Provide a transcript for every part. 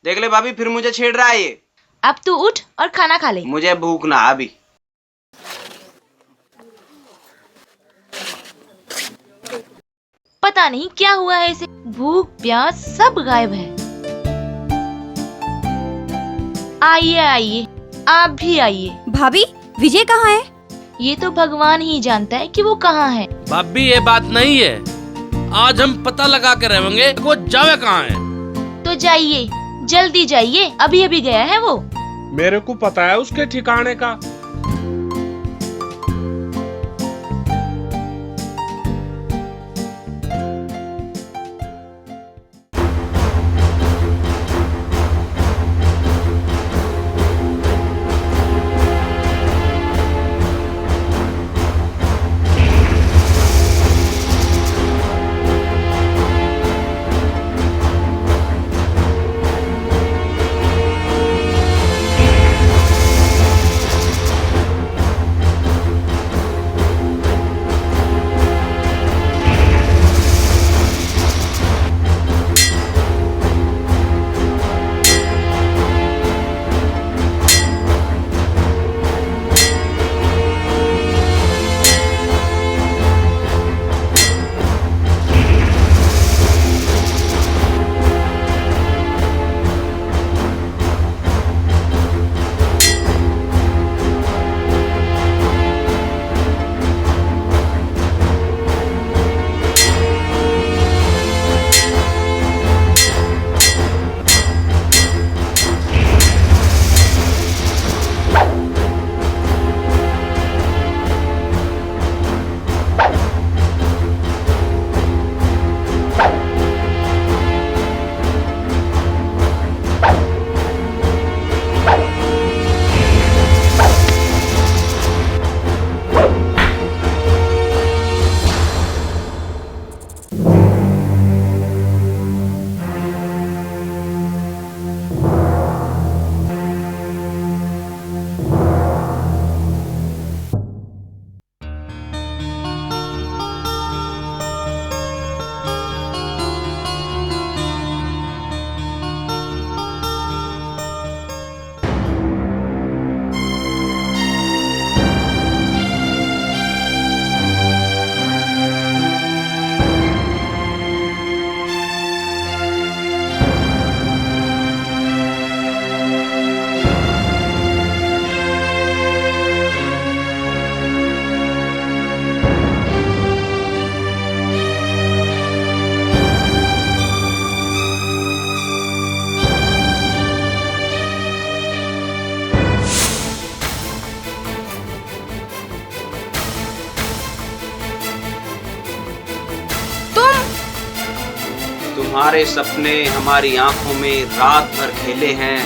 देख ले भाभी, फिर मुझे छेड़ रहा है ये। अब तू उठ और खाना खा ले। मुझे भूख ना अभी। पता नहीं क्या हुआ है इसे, भूख प्यास सब गायब है। आइए आइए, आप भी आइए। भाभी, विजय कहाँ है? ये तो भगवान ही जानता है कि वो कहाँ है। भाभी ये बात नहीं है, आज हम पता लगा के रहेंगे वो जावे कहाँ है। तो जाइए, जल्दी जाइए, अभी अभी गया है वो। मेरे को पता है उसके ठिकाने का। तुम्हारे सपने हमारी आंखों में रात भर खेले हैं,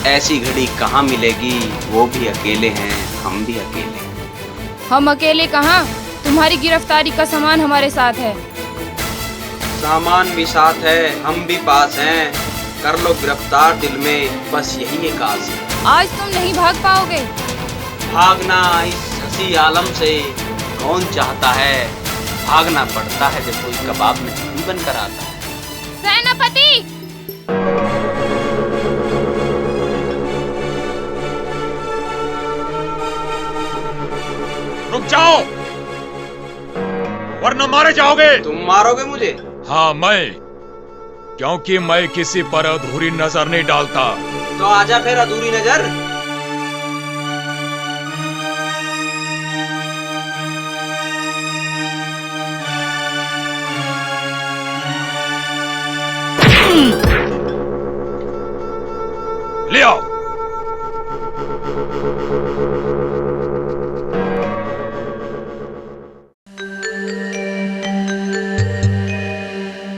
ऐसी घड़ी कहाँ मिलेगी, वो भी अकेले हैं, हम भी अकेले हैं। हम अकेले कहाँ, तुम्हारी गिरफ्तारी का सामान हमारे साथ है। सामान भी साथ है, हम भी पास हैं, कर लो गिरफ्तार दिल में, बस यही एक आस है। आज तुम नहीं भाग पाओगे। भागना इस हंसी आलम से कौन चाहता है, भागना पड़ता है जब कोई कबाब में चटनी बनकर आता है। सेनापति! रुक जाओ, वरना मारे जाओगे। तुम मारोगे मुझे? हाँ मैं, क्योंकि मैं किसी पर अधूरी नजर नहीं डालता। तो आजा फिर अधूरी नजर। ले आओ।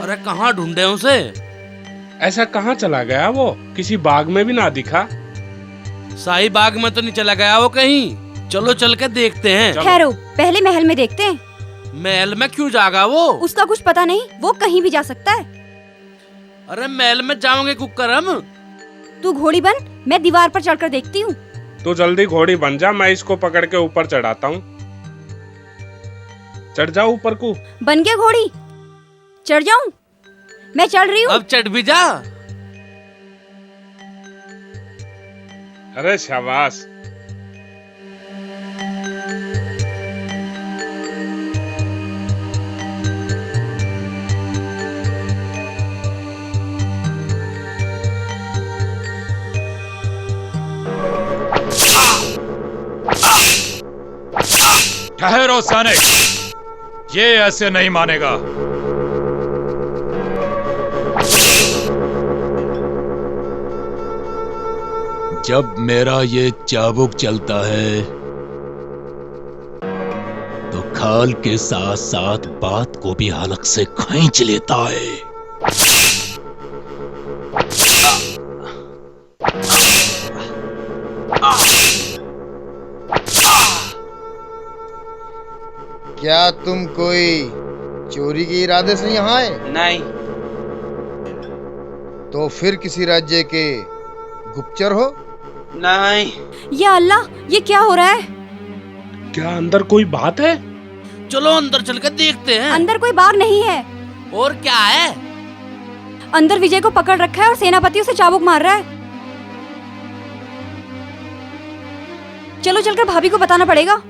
अरे कहाँ ढूंढे उसे? ऐसा कहाँ चला गया वो? किसी बाग में भी ना दिखा। शाही बाग में तो नहीं चला गया वो कहीं। चलो चल के देखते हैं। ठहरो, पहले महल में देखते हैं। महल में क्यों जाएगा वो? उसका कुछ पता नहीं, वो कहीं भी जा सकता है। अरे महल में जाओगे कुकर हम? तू घोड़ी बन, मैं दीवार पर चढ़कर देखती हूँ। तो जल्दी घोड़ी बन जा, मैं इसको पकड़ के ऊपर चढ़ाता हूँ। चढ़ जाओ ऊपर को। बन गया घोड़ी, चढ़ जाऊं? मैं चढ़ रही हूँ। अब चढ़ भी जा। अरे शाबाश। ठहरो सैनिक, ये ऐसे नहीं मानेगा। जब मेरा ये चाबुक चलता है तो खाल के साथ साथ बात को भी हलक से खींच लेता है। क्या तुम कोई चोरी के इरादे से यहाँ आए? नहीं। तो फिर किसी राज्य के गुप्तचर हो? नहीं। या अल्लाह, ये क्या हो रहा है? क्या अंदर कोई बात है? चलो अंदर चलकर देखते हैं। अंदर कोई बाग नहीं है। और क्या है? अंदर विजय को पकड़ रखा है और सेनापति उसे चाबुक मार रहा है। चलो चलकर भाभी को बताना पड़ेगा।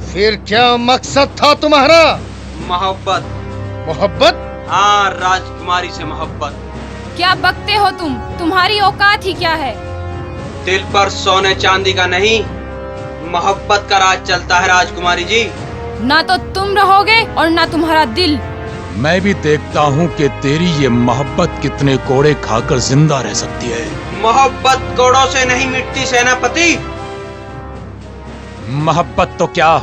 फिर क्या मकसद था तुम्हारा? मोहब्बत। मोहब्बत? हाँ, राजकुमारी से मोहब्बत। क्या बकते हो तुम? तुम्हारी औकात ही क्या है? दिल पर सोने चांदी का नहीं, मोहब्बत का राज चलता है राजकुमारी जी। ना तो तुम रहोगे और ना तुम्हारा दिल। मैं भी देखता हूँ कि तेरी ये मोहब्बत कितने कोड़े खाकर जिंदा रह सकती है। मोहब्बत कोड़ों से नहीं मिटती सेनापति। मोहब्बत तो क्या,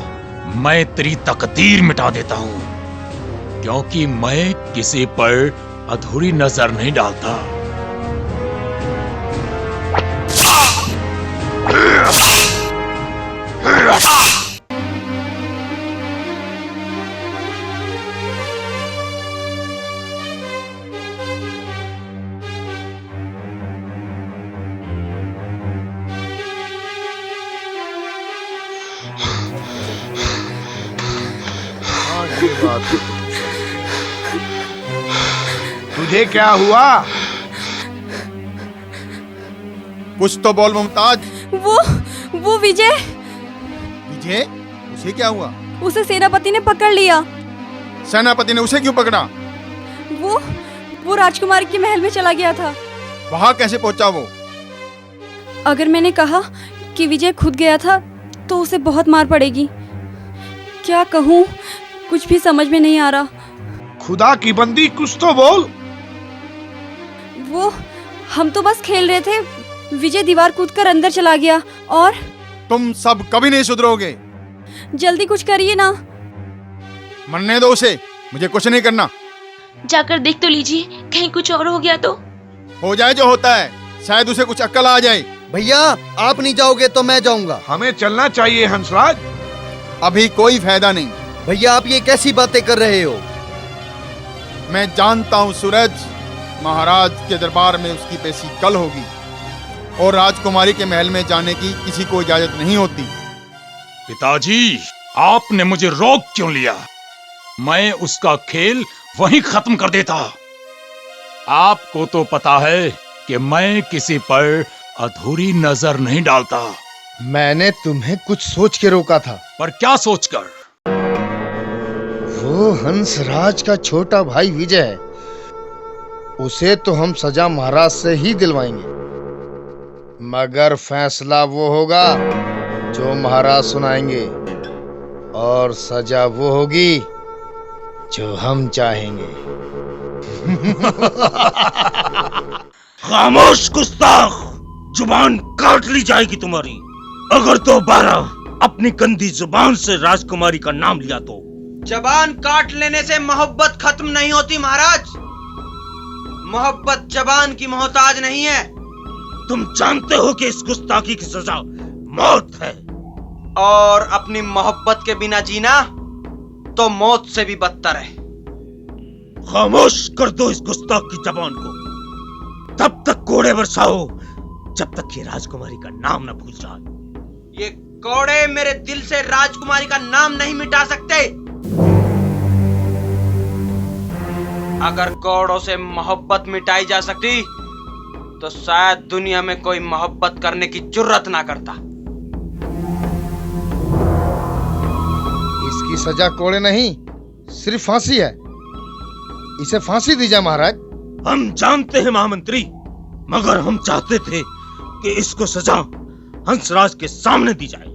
मैं तेरी तकदीर मिटा देता हूँ, क्योंकि मैं किसी पर अधूरी नजर नहीं डालता। तुझे क्या हुआ? कुछ तो बोल मुमताज। वो विजय। विजय? उसे क्या हुआ? उसे सेनापति ने पकड़ लिया। सेनापति ने उसे क्यों पकड़ा? वो राजकुमारी के महल में चला गया था। वहां कैसे पहुंचा वो? अगर मैंने कहा कि विजय खुद गया था तो उसे बहुत मार पड़ेगी। क्या कहूँ, कुछ भी समझ में नहीं आ रहा। खुदा की बंदी, कुछ तो बोल। हम तो बस खेल रहे थे, विजय दीवार कूदकर अंदर चला गया और तुम सब कभी नहीं सुधरोगे। जल्दी कुछ करिए ना। मरने दो उसे, मुझे कुछ नहीं करना। जाकर देख तो लीजिए, कहीं कुछ और हो गया तो। हो जाए जो होता है, शायद उसे कुछ अक्ल आ जाए। भैया, आप नहीं जाओगे तो मैं जाऊंगा। हमें चलना चाहिए हंसराज। अभी कोई फायदा नहीं। भैया, आप ये कैसी बातें कर रहे हो? मैं जानता हूँ सूरज, महाराज के दरबार में उसकी पेशी कल होगी और राजकुमारी के महल में जाने की किसी को इजाजत नहीं होती। पिताजी, आपने मुझे रोक क्यों लिया? मैं उसका खेल वहीं खत्म कर देता। आपको तो पता है कि मैं किसी पर अधूरी नजर नहीं डालता। मैंने तुम्हें कुछ सोच के रोका था। पर क्या सोचकर? वो हंसराज का छोटा भाई विजय है, उसे तो हम सजा महाराज से ही दिलवाएंगे, मगर फैसला वो होगा जो महाराज सुनाएंगे और सजा वो होगी जो हम चाहेंगे। खामोश गुस्ताख, जुबान काट ली जाएगी तुम्हारी अगर दोबारा अपनी गंदी जुबान से राजकुमारी का नाम लिया तो। जबान काट लेने से मोहब्बत खत्म नहीं होती महाराज। मोहब्बत जबान की मोहताज नहीं है। तुम जानते हो कि इस गुस्ताखी की सजा मौत है, और अपनी मोहब्बत के बिना जीना तो मौत से भी बदतर है। खामोश कर दो इस गुस्ताख की जबान को। तब तक कोड़े बरसाओ जब तक ये राजकुमारी का नाम न भूल जाए। ये कौड़े मेरे दिल से राजकुमारी का नाम नहीं मिटा सकते। अगर कौड़ों से मोहब्बत मिटाई जा सकती तो शायद दुनिया में कोई मोहब्बत करने की जुर्रत ना करता। इसकी सजा कोड़े नहीं, सिर्फ फांसी है। इसे फांसी दी जाए महाराज। हम जानते हैं महामंत्री, मगर हम चाहते थे कि इसको सजा हंसराज के सामने दी जाए।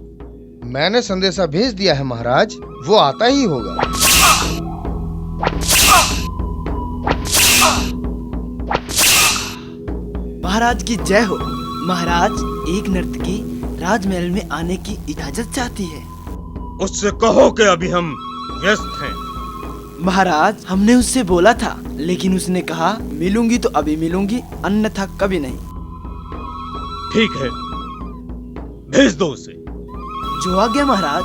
मैंने संदेशा भेज दिया है महाराज, वो आता ही होगा। महाराज की जय हो। महाराज, एक नर्तकी राजमहल में आने की इजाजत चाहती है। उससे कहो कि अभी हम व्यस्त हैं। महाराज, हमने उससे बोला था, लेकिन उसने कहा मिलूंगी तो अभी मिलूंगी, अन्यथा कभी नहीं। ठीक है, भेज दो उसे। जो आ गया महाराज।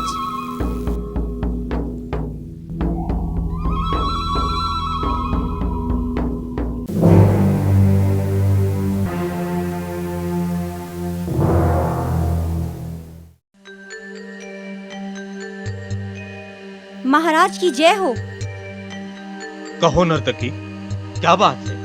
महाराज की जय हो। कहो नर्तकी, क्या बात है?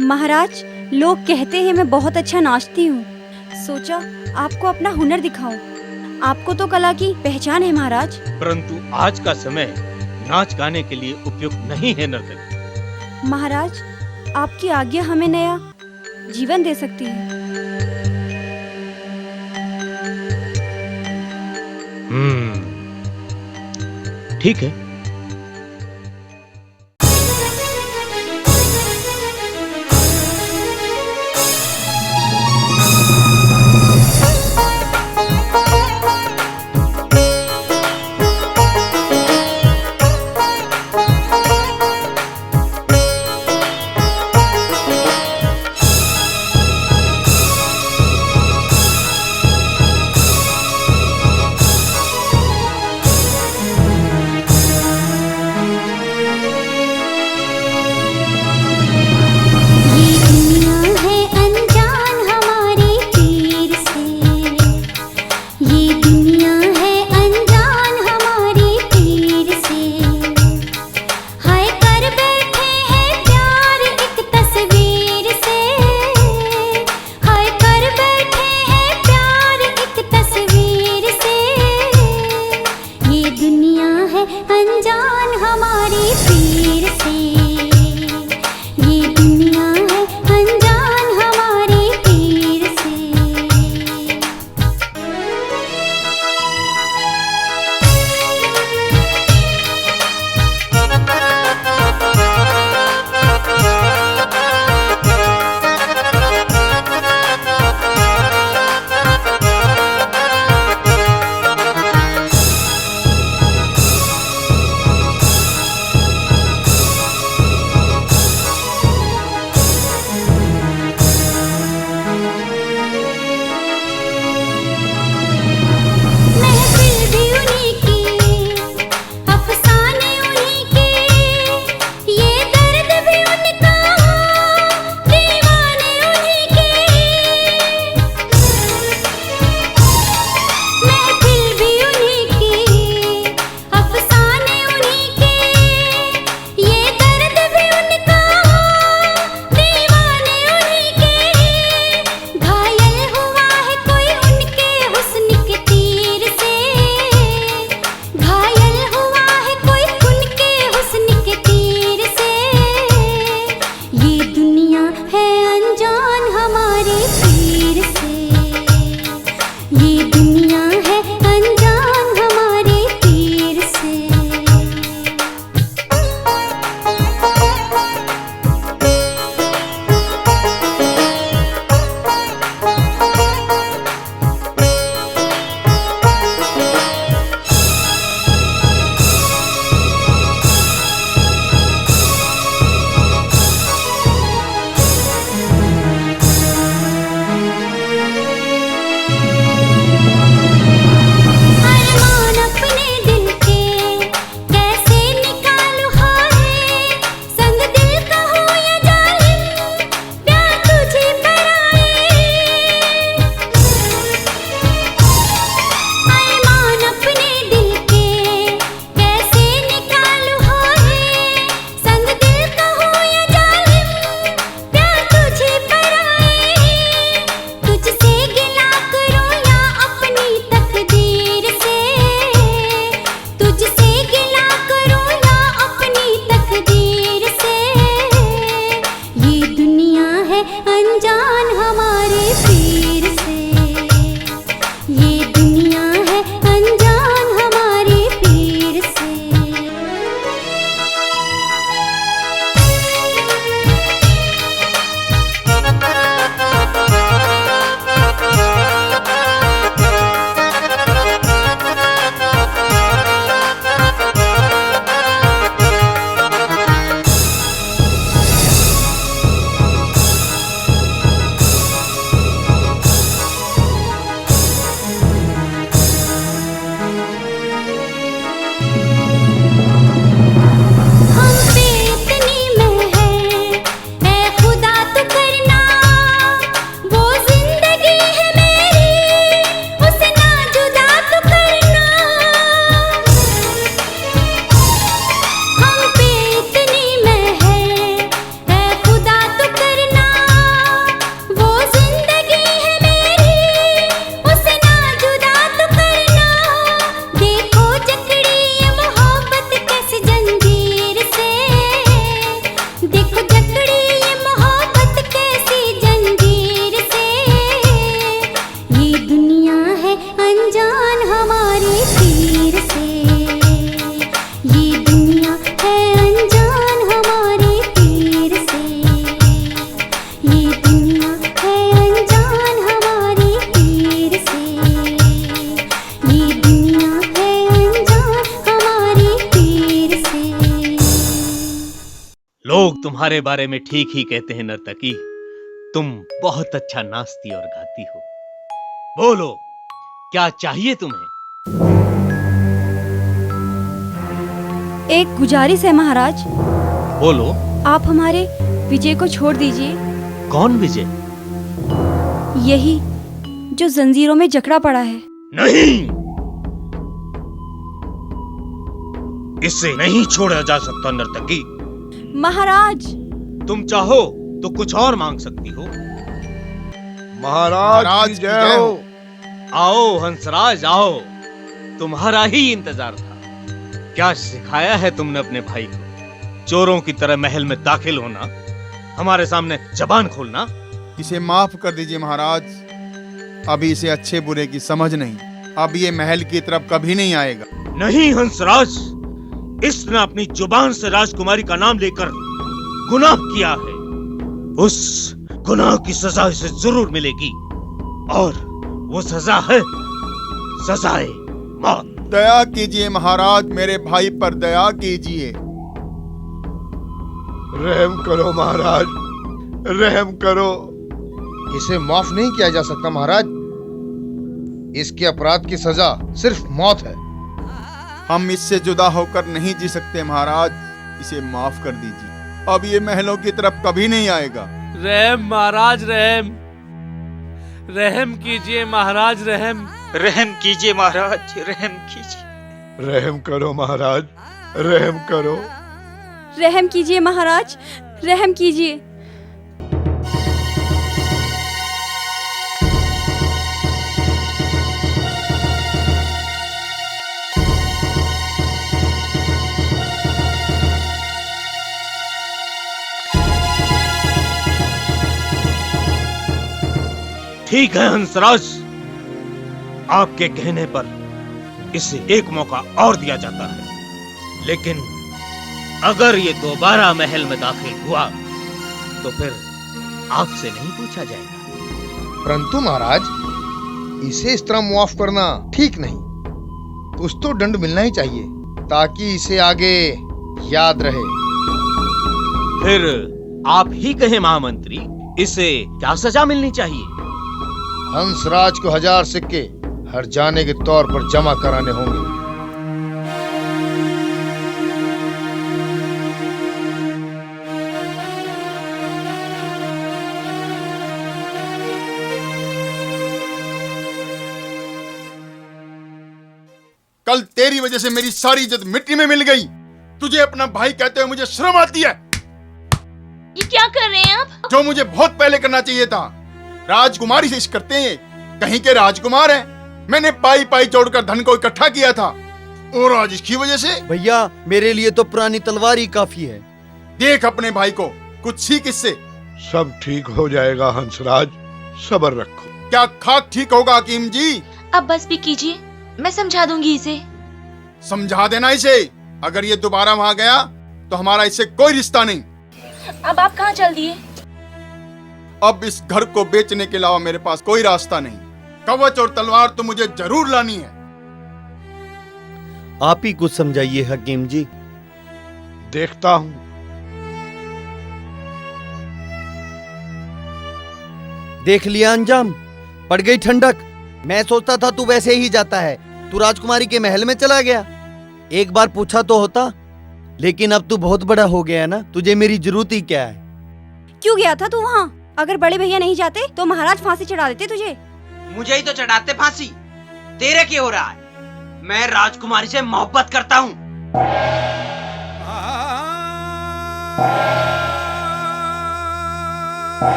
महाराज, लोग कहते हैं मैं बहुत अच्छा नाचती हूँ। सोचा आपको अपना हुनर दिखाऊं। आपको तो कला की पहचान है महाराज। परंतु आज का समय नाच गाने के लिए उपयुक्त नहीं है नर्तकी। महाराज, आपकी आज्ञा हमें नया जीवन दे सकती है। ठीक है। लोग तुम्हारे बारे में ठीक ही कहते हैं नर्तकी। तुम बहुत अच्छा नाचती और गाती हो। बोलो, क्या चाहिए तुम्हें? एक गुजारिश है महाराज। बोलो। आप हमारे विजय को छोड़ दीजिए। कौन विजय? यही जो जंजीरों में जकड़ा पड़ा है। नहीं, इसे नहीं छोड़ा जा सकता नर्तकी। महाराज, तुम चाहो तो कुछ और मांग सकती हो। महाराज की जय हो। आओ हंसराज आओ, तुम्हारा ही इंतजार था। क्या सिखाया है तुमने अपने भाई को? चोरों की तरह महल में दाखिल होना, हमारे सामने जबान खोलना। इसे माफ कर दीजिए महाराज, अभी इसे अच्छे बुरे की समझ नहीं। अब ये महल की तरफ कभी नहीं आएगा। नहीं हंसराज, इसने अपनी जुबान से राजकुमारी का नाम लेकर गुनाह किया है। उस गुनाह की सजा इसे जरूर मिलेगी, और वो सजा है सजाए मौत। दया कीजिए महाराज, मेरे भाई पर दया कीजिए। रहम करो महाराज, रहम करो। इसे माफ नहीं किया जा सकता महाराज। इसके अपराध की सजा सिर्फ मौत है। हम इससे जुदा होकर नहीं जी सकते महाराज, इसे माफ कर दीजिए। अब ये महलों की तरफ कभी नहीं आएगा। रहम महाराज, रहम रहम कीजिए महाराज, रहम रहम कीजिए महाराज, रहम कीजिए। रहम करो महाराज, रहम करो। रहम कीजिए महाराज, रहम कीजिए। ठीक है हंसराज, आपके कहने पर इसे एक मौका और दिया जाता है, लेकिन अगर ये दोबारा महल में दाखिल हुआ तो फिर आपसे नहीं पूछा जाएगा। परंतु महाराज, इसे इस तरह माफ करना ठीक नहीं। कुछ तो दंड मिलना ही चाहिए ताकि इसे आगे याद रहे। फिर आप ही कहें महामंत्री, इसे क्या सजा मिलनी चाहिए? हंसराज को 1000 सिक्के हर जाने के तौर पर जमा कराने होंगे। कल तेरी वजह से मेरी सारी इज्जत मिट्टी में मिल गई। तुझे अपना भाई कहते हुए मुझे शर्म आती है। ये क्या कर रहे हैं आप? जो मुझे बहुत पहले करना चाहिए था। राजकुमारी से इश्क करते हैं, कहीं के राजकुमार हैं। मैंने पाई पाई जोड़कर धन को इकट्ठा किया था, और आज इसकी वजह से। भैया, मेरे लिए तो पुरानी तलवार ही काफी है। देख अपने भाई को, कुछ सीख इससे। सब ठीक हो जाएगा हंसराज, सब्र रखो। क्या खाक ठीक होगा हकीम जी? अब बस भी कीजिए, मैं समझा दूंगी इसे। समझा देना इसे। अगर ये दोबारा वहां गया तो हमारा इससे कोई रिश्ता नहीं। अब आप कहाँ चल दिए? अब इस घर को बेचने के अलावा मेरे पास कोई रास्ता नहीं। कवच और तलवार तो मुझे जरूर लानी है। आप ही कुछ समझाइए हकीम जी। देखता हूं। देख लिया अंजाम, पड़ गई ठंडक। मैं सोचता था तू वैसे ही जाता है, तू राजकुमारी के महल में चला गया। एक बार पूछा तो होता, लेकिन अब तू बहुत बड़ा हो गया है ना, तुझे मेरी जरूरत ही क्या है। क्यों गया था तू वहाँ? अगर बड़े भैया नहीं जाते तो महाराज फांसी चढ़ा देते तुझे। मुझे ही तो चढ़ाते फांसी। तेरे क्या हो रहा है? मैं राजकुमारी से मोहब्बत करता हूँ।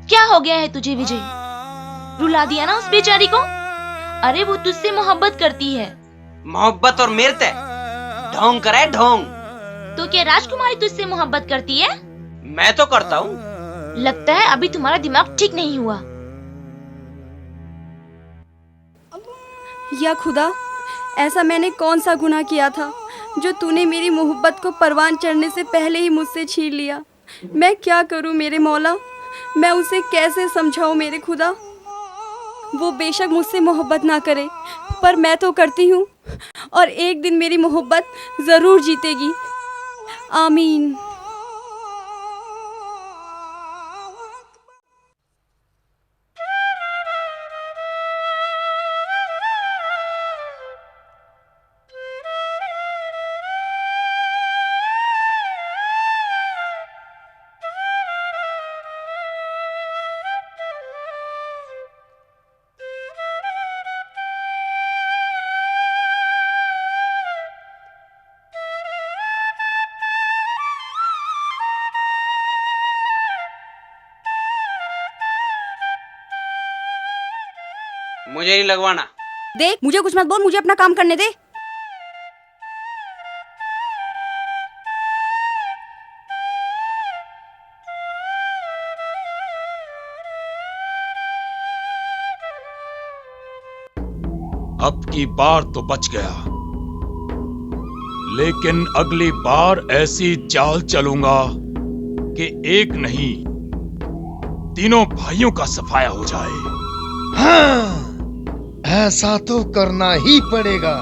क्या हो गया है तुझे विजय? रुला दिया ना उस बेचारी को। अरे वो तुझसे मोहब्बत करती है। मोहब्बत और मेरे ते ढोंग करे ढोंग। तो क्या राजकुमारी तुझसे मोहब्बत करती है? मैं तो करता हूँ। लगता है अभी तुम्हारा दिमाग ठीक नहीं हुआ। या खुदा, ऐसा मैंने कौन सा गुनाह किया था जो तूने मेरी मोहब्बत को परवान चढ़ने से पहले ही मुझसे छीन लिया। मैं क्या करूं मेरे मौला, मैं उसे कैसे समझाऊं मेरे खुदा। वो बेशक मुझसे मोहब्बत ना करे, पर मैं तो करती हूँ। और एक दिन मेरी मोहब्बत जरूर जीतेगी। आमीन। मुझे नहीं लगवाना। देख, मुझे कुछ मत बोल, मुझे अपना काम करने दे। अब की बार तो बच गया, लेकिन अगली बार ऐसी चाल चलूंगा कि एक नहीं तीनों भाइयों का सफाया हो जाए। हाँ, ऐसा तो करना ही पड़ेगा,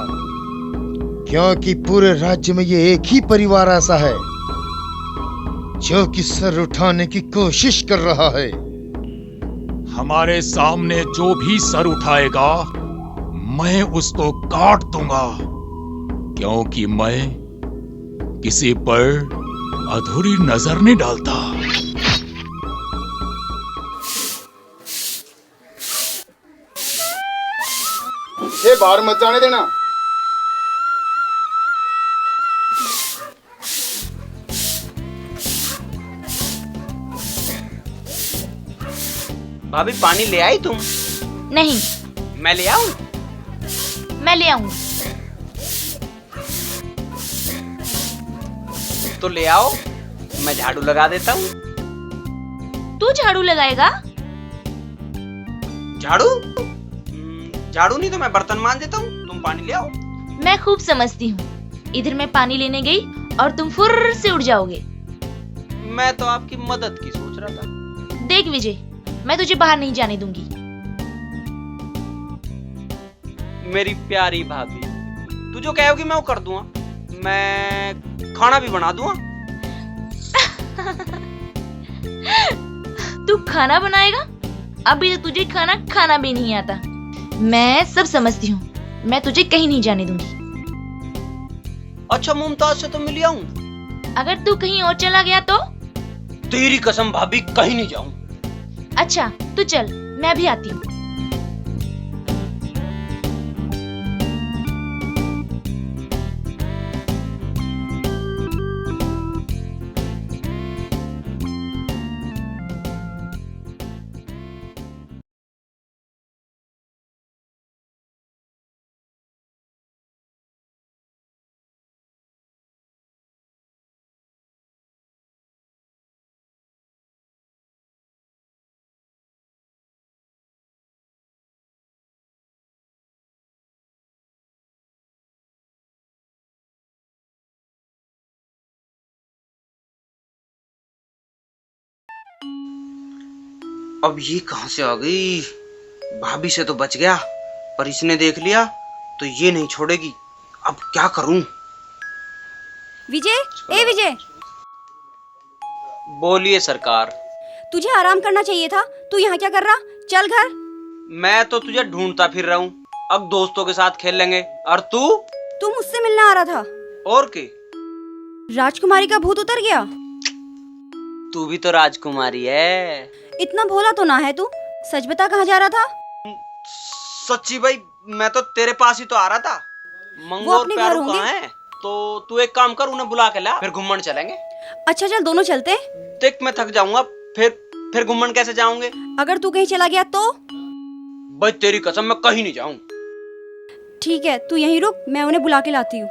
क्योंकि पूरे राज्य में ये एक ही परिवार ऐसा है जो कि सर उठाने की कोशिश कर रहा है। हमारे सामने जो भी सर उठाएगा मैं उसको काट दूंगा, क्योंकि मैं किसी पर अधूरी नजर नहीं डालता। ये बाहर मत जाने देना। भाभी पानी ले आई तुम? नहीं। मैं ले आऊं? मैं ले आऊंगी। तो ले आओ, मैं झाड़ू लगा देता हूँ। तू झाड़ू लगाएगा? झाड़ू? झाड़ू नहीं तो मैं बर्तन मांज देता हूँ, तुम पानी ले आओ। मैं खूब समझती हूँ। इधर मैं पानी लेने गई और तुम फुर्र से उड़ जाओगे। मैं तो आपकी मदद की सोच रहा था। देख विजय, मैं तुझे बाहर नहीं जाने दूंगी। मेरी प्यारी भाभी, तू जो कहोगी मैं वो कर दूंगा। मैं खाना भी बना दूंगा। तू खाना बनाएगा? अभी तो तुझे खाना खाना भी नहीं आता। मैं सब समझती हूँ, मैं तुझे कहीं नहीं जाने दूंगी। अच्छा, मुमताज से तो मिल आऊं? अगर तू कहीं और चला गया तो? तेरी कसम भाभी, कहीं नहीं जाऊं। अच्छा तू चल, मैं भी आती हूँ। अब ये कहां से आ गई? भाभी से तो बच गया, पर इसने देख लिया तो ये नहीं छोड़ेगी। अब क्या करूं? विजय, ए विजय, बोलिए सरकार। तुझे आराम करना चाहिए था। तू यहाँ क्या कर रहा? चल घर। मैं तो तुझे ढूंढता फिर रहा हूँ। अब दोस्तों के साथ खेल लेंगे। और तू? तू मुझसे मिलने आ रहा था। और के? राजकुमारी का भूत उतर गया। तू भी तो राजकुमारी है। इतना भोला तो ना है तू। सच बता, कहाँ जा रहा था? सच्ची भाई, मैं तो तेरे पास ही तो आ रहा था। मंगू और प्यारू कहाँ है? तो तू एक काम कर, उन्हें बुला के ला, फिर घुम्मन चलेंगे। अच्छा चल, दोनों चलते। देख मैं थक जाऊंगा, फिर घुम्मन कैसे जाऊंगे? अगर तू कहीं चला गया तो? भाई तेरी कसम, मैं कहीं नहीं जाऊं। ठीक है, तू यहीं रुक, मैं उन्हें बुला के लाती हूँ।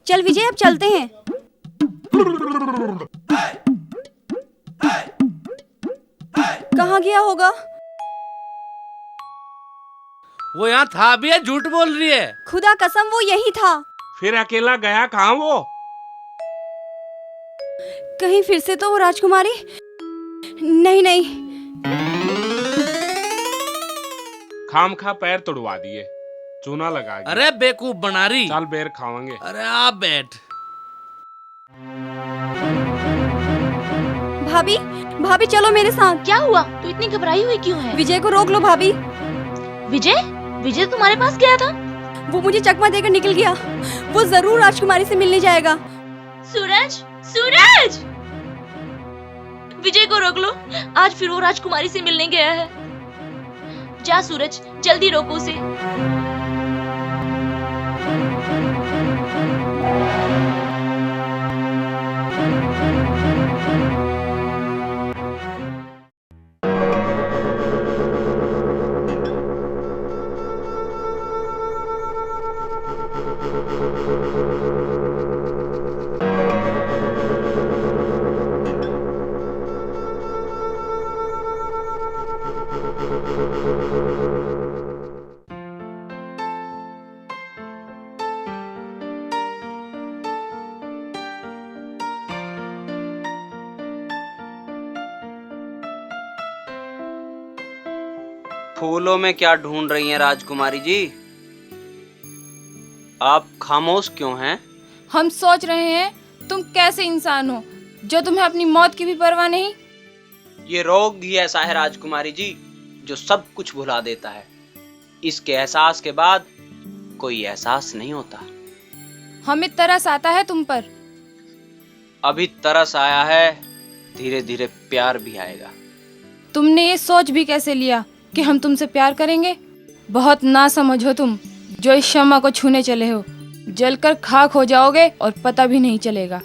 चल विजय, अब चलते हैं। कहाँ गया होगा? वो यहाँ था भी है, झूठ बोल रही है। खुदा कसम वो यही था। फिर अकेला गया कहाँ वो? कहीं फिर से तो वो राजकुमारी? नहीं नहीं। खाम खा पैर तोड़वा दिए, चूना लगा दिया। अरे बेवकूफ बनारी। चल बेर खावांगे। अरे आप बैठ। भाभी भाभी चलो मेरे साथ। क्या हुआ? तू इतनी घबराई हुई क्यों है? विजय को रोक लो भाभी। विजय? विजय तुम्हारे पास गया था? वो मुझे चकमा देकर निकल गया। वो जरूर राजकुमारी से मिलने जाएगा। सूरज, सूरज! विजय को रोक लो, आज फिर वो राजकुमारी से मिलने गया है। जा सूरज, जल्दी रोको उसे। फूलों में क्या ढूंढ रही हैं राजकुमारी जी? आप खामोश क्यों हैं? हम सोच रहे हैं तुम कैसे इंसान हो जो तुम्हें अपनी मौत की भी परवाह नहीं। ये रोग ही ऐसा है राजकुमारी जी, जो सब कुछ भुला देता है। इसके एहसास के बाद कोई एहसास नहीं होता। हमें तरस आता है तुम पर। अभी तरस आया है, धीरे धीरे प्यार भी आएगा। तुमने ये सोच भी कैसे लिया कि हम तुमसे प्यार करेंगे? बहुत ना समझ हो तुम, जो इस शम्मा को छूने चले हो। जलकर खाक हो जाओगे और पता भी नहीं चलेगा।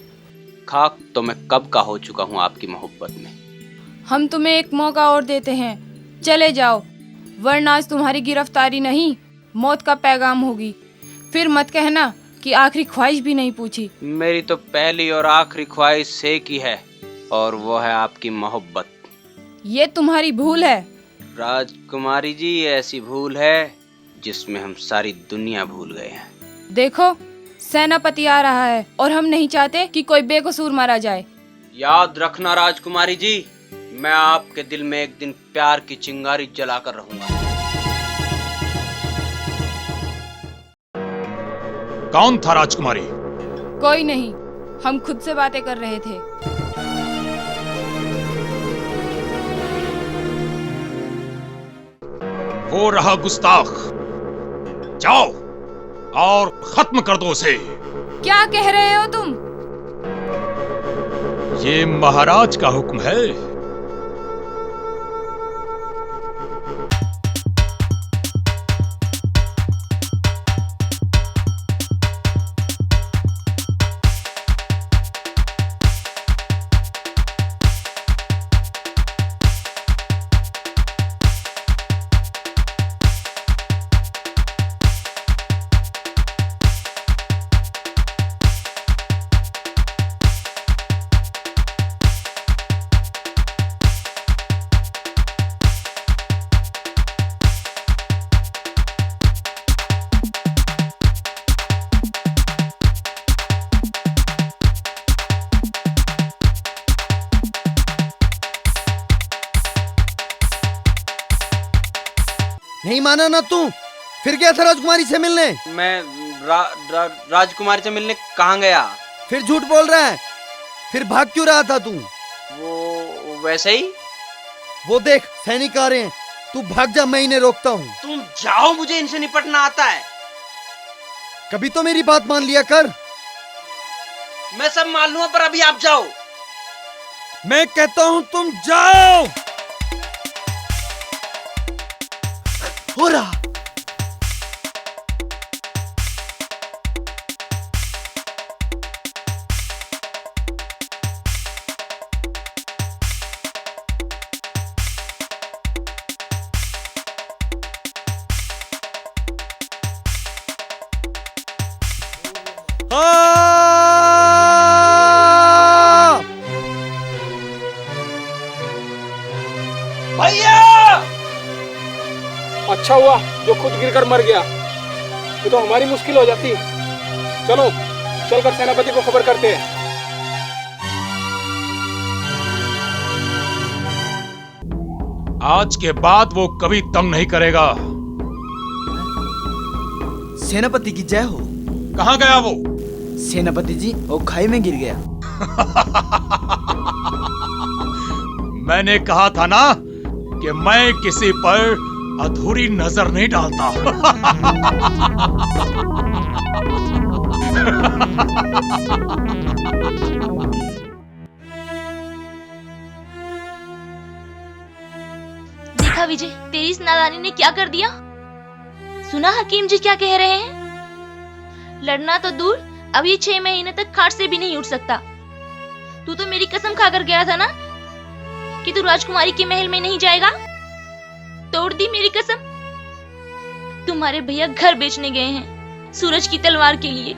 खाक तो मैं कब का हो चुका हूँ आपकी मोहब्बत में। हम तुम्हें एक मौका और देते हैं, चले जाओ, वरना आज तुम्हारी गिरफ्तारी नहीं, मौत का पैगाम होगी। फिर मत कहना कि आखिरी ख्वाहिश भी नहीं पूछी। मेरी तो पहली और आखिरी ख्वाहिश एक ही है, और वो है आपकी मोहब्बत। ये तुम्हारी भूल है राजकुमारी जी, ये ऐसी भूल है जिसमें हम सारी दुनिया भूल गए हैं। देखो, सेनापति आ रहा है और हम नहीं चाहते कि कोई बेकसूर मारा जाए। याद रखना राजकुमारी जी, मैं आपके दिल में एक दिन प्यार की चिंगारी जलाकर रहूंगा। कौन था राजकुमारी? कोई नहीं, हम खुद से बातें कर रहे थे। वो रहा गुस्ताख, जाओ और खत्म कर दो उसे। क्या कह रहे हो तुम? ये महाराज का हुक्म है। नहीं माना ना तू? फिर गया था राजकुमारी से मिलने? मैं राजकुमारी से मिलने कहाँ गया? फिर झूठ बोल रहा है। फिर भाग क्यों रहा था तू? वो वैसे ही। वो देख, सैनिक आ रहे हैं। तू भाग जा, मैं इन्हें रोकता हूँ। तुम जाओ, मुझे इनसे निपटना आता है। कभी तो मेरी बात मान लिया कर। मैं सब मान लूंगा, पर अभी आप जाओ। मैं कहता हूँ तुम जाओ। हो रहा। भैया! अच्छा हुआ जो खुद गिरकर मर गया, ये तो हमारी मुश्किल हो जाती। चलो चलकर सेनापति को खबर करते हैं। आज के बाद वो कभी तंग नहीं करेगा। सेनापति की जय हो। कहाँ गया वो? सेनापति जी, वो खाई में गिर गया। मैंने कहा था ना कि मैं किसी पर अधूरी नजर नहीं डालता। देखा विजय, तेरी इस नादानी ने क्या कर दिया। सुना हकीम जी क्या कह रहे हैं? लड़ना तो दूर, अब ये 6 महीने तक खाट से भी नहीं उठ सकता। तू तो मेरी कसम खाकर गया था ना कि तू राजकुमारी के महल में नहीं जाएगा। तोड़ दी मेरी कसम। तुम्हारे भैया घर बेचने गए हैं सूरज की तलवार के लिए।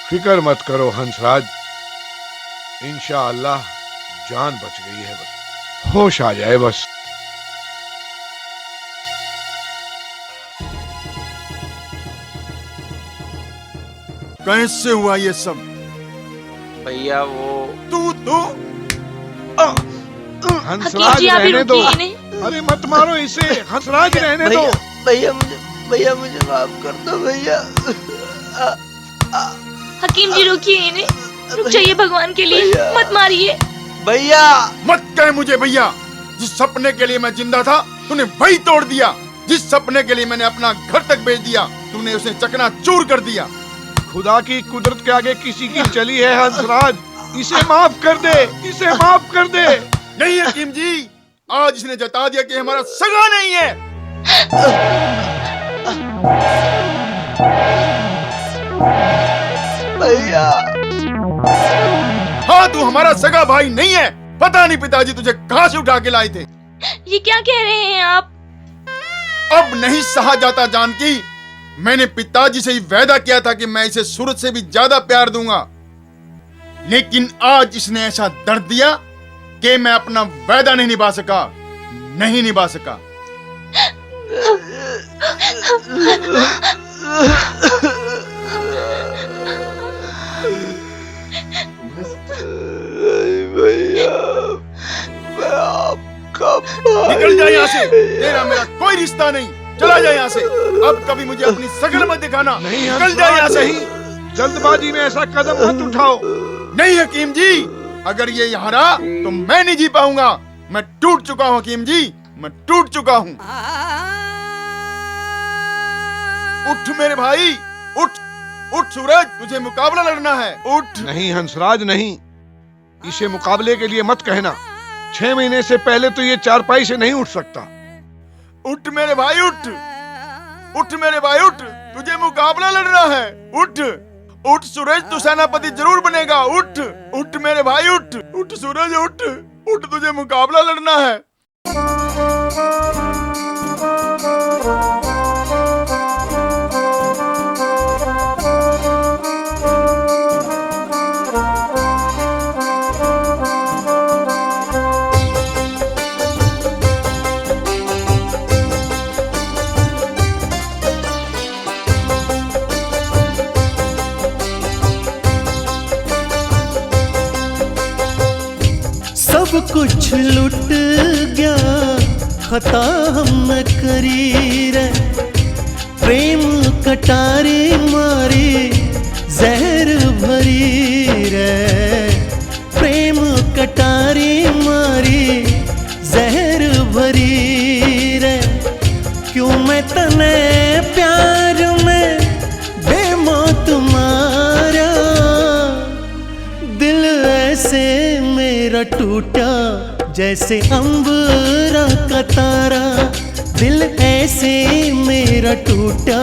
फिक्र मत करो हंसराज, इंशाअल्लाह जान बच गई है, बस होश आ जाए बस। कैसे हुआ ये सब? भैया वो हंसराज रहने दो। अरे मत मारो इसे, हंसराज रहने दो। भैया मुझे माफ कर दो भैया। हकीम जी रोकिए इन्हें, रुक जाइए भगवान के लिए, मत मारिए। भैया मत कह मुझे भैया। जिस सपने के लिए मैं जिंदा था तूने वही तोड़ दिया। जिस सपने के लिए मैंने अपना घर तक बेच दिया तूने उसे चकनाचूर कर दिया। खुदा की कुदरत के आगे किसी की चली है हंसराज, इसे माफ कर दे, इसे माफ कर दे। नहीं हकीम जी, आज इसने जता दिया कि हमारा सगा नहीं है। भैया हाँ, तू हमारा सगा भाई नहीं है। पता नहीं पिताजी तुझे कहां से उठा के लाए थे। ये क्या कह रहे हैं आप? अब नहीं सहा जाता जानकी। मैंने पिताजी से ही वादा किया था कि मैं इसे सूरज से भी ज्यादा प्यार दूंगा, लेकिन आज इसने ऐसा दर्द दिया कि मैं अपना वादा नहीं निभा सका, नहीं निभा सका। भैया मैं आपका निकल जा यहाँ से, तेरा मेरा कोई रिश्ता नहीं। चला जा यहाँ से, अब कभी मुझे अपनी शकल मत दिखाना। नहीं निकल जा यहाँ से। जल्दबाजी में ऐसा कदम मत उठाओ। नहीं हकीम जी, अगर ये यहाँ रहा तो मैं नहीं जी पाऊंगा। मैं टूट चुका हूँ हकीम जी, मैं टूट चुका हूँ। उठ मेरे भाई, उठ उठ सूरज, तुझे मुकाबला लड़ना है, उठ। नहीं हंसराज नहीं, इसे मुकाबले के लिए मत कहना। 6 महीने से पहले तो ये चारपाई से नहीं उठ सकता। उठ मेरे भाई, उठ उठ मेरे भाई, उठ, तुझे मुकाबला लड़ना है, उठ उठ सूरज, तू सेनापति जरूर बनेगा। उठ उठ मेरे भाई, उठ उठ सूरज, उठ उठ, तुझे मुकाबला लड़ना है। सब कुछ लुट गया, खता हम करी रे, प्रेम कटारे मारे जहर भरी रे, प्रेम कटारे मारे जहर भरी रे। क्यों मैं तने प्यार में बेमौत मारा, दिल ऐसे मेरा टूटा जैसे अंबरा का तारा, दिल ऐसे मेरा टूटा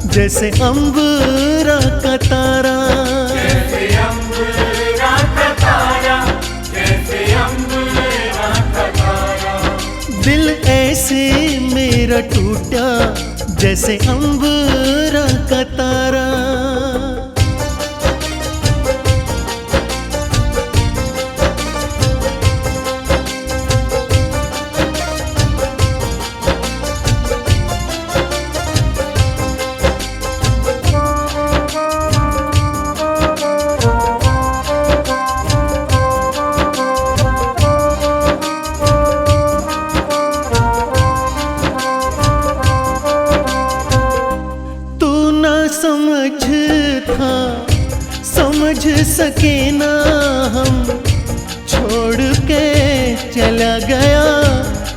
जैसे अंबरा का तारा। ऐसे मेरा टूटा जैसे अंबरा का तारा। समझ सके ना हम, छोड़ के चला गया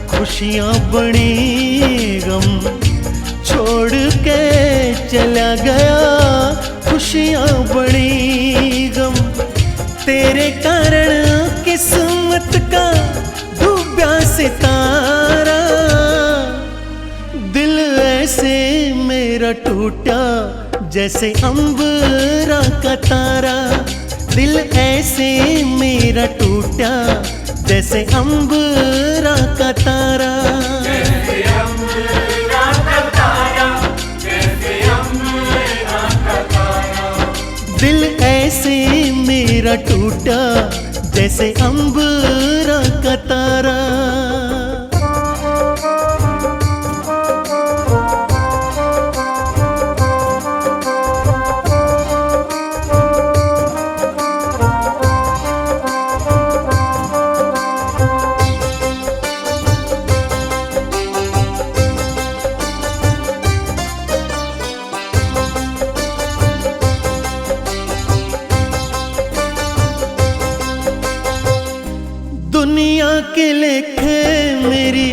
खुशियाँ बड़ी गम, छोड़ के चला गया खुशियाँ बड़ी गम। तेरे कारण किस्मत का डूबा सितारा, दिल ऐसे मेरा टूटा जैसे अंबरा का तारा, दिल ऐसे मेरा टूटा जैसे अंबरा का तारा। जैसे अंबरा का तारा, जैसे अंबरा का तारा। दिल ऐसे मेरा टूटा जैसे अंबरा का तारा। दुनिया के लेखे मेरी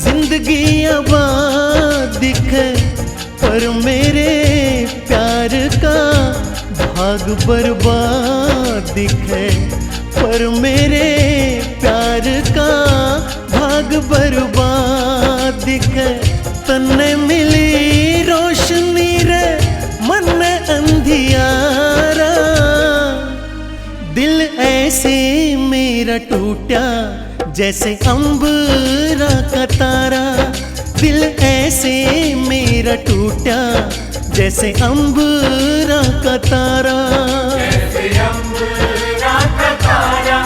जिंदगी आबाद दिखे, पर मेरे प्यार का भाग बर्बाद दिखे, पर मेरे प्यार का भाग बर्बाद दिखे। तन्ने मिली रोशनी रे मन अंधियारा, दिल ऐसे मेरा टूटा जैसे अंबरा का तारा, दिल ऐसे मेरा टूटा जैसे अंबरा का तारा। जैसे अंबरा का तारा,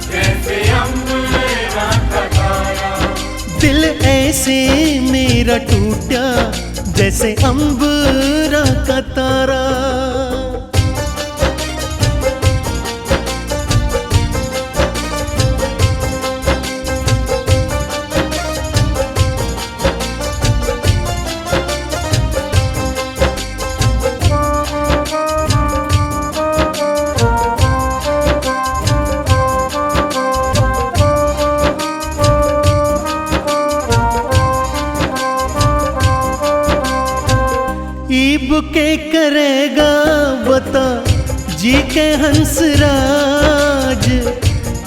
जैसे अंबरा का तारा। दिल ऐसे मेरा टूटा जैसे अंबरा का तारा। ईब के करेगा बता जी के हंसराज,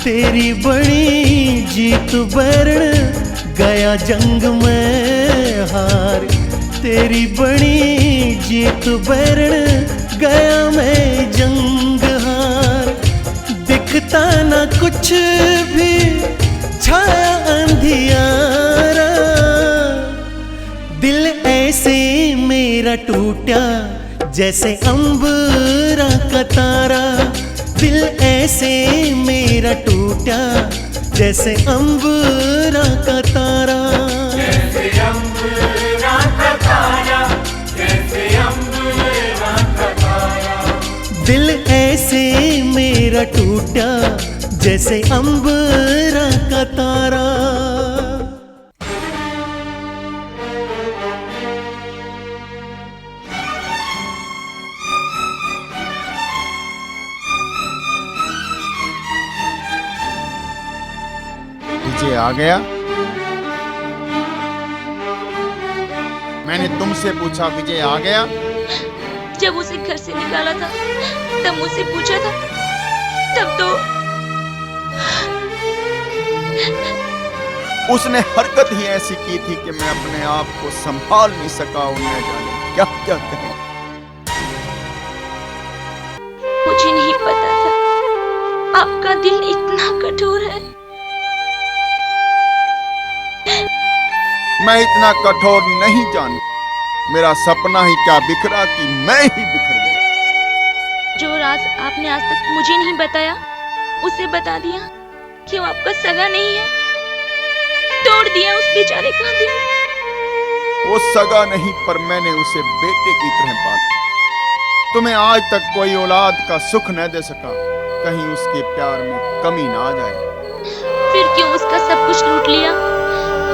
तेरी बड़ी जीत बैरण गया जंग में हार, तेरी बड़ी जीत बैरण गया मैं जंग हार। दिखता ना कुछ भी छाया अंधियारा, दिल ऐसे मेरा टूटा जैसे अंबरा का तारा, दिल ऐसे मेरा टूटा जैसे अंबरा का तारा। जैसे अंबरा का तारा, जैसे अंबरा का तारा। दिल ऐसे मेरा टूटा जैसे अंबरा का तारा। विजय आ गया? मैंने तुमसे पूछा विजय आ गया? जब उसे घर से निकाला था तब मुझसे पूछा था, तब तो उसने हरकत ही ऐसी की थी कि मैं अपने आप को संभाल नहीं सका। उन्हें जाने क्या क्या कहें। मुझे नहीं पता था आपका दिल इतना कठोर है। मैं इतना कठोर नहीं जान। मेरा सपना ही क्या बिखरा कि मैं ही बिखर गया। जो राज आपने आज तक मुझे नहीं बताया, उसे बता दिया कि वो आपका सगा नहीं है। तोड़ दिया उस बेचारे का दिल। वो सगा नहीं, पर मैंने उसे बेटे की तरह पाला। तुम्हें आज तक कोई औलाद का सुख न दे सका, कहीं उसके प्यार में कमी ना आ जाए। फिर क्यों उसका सब कुछ लूट लिया,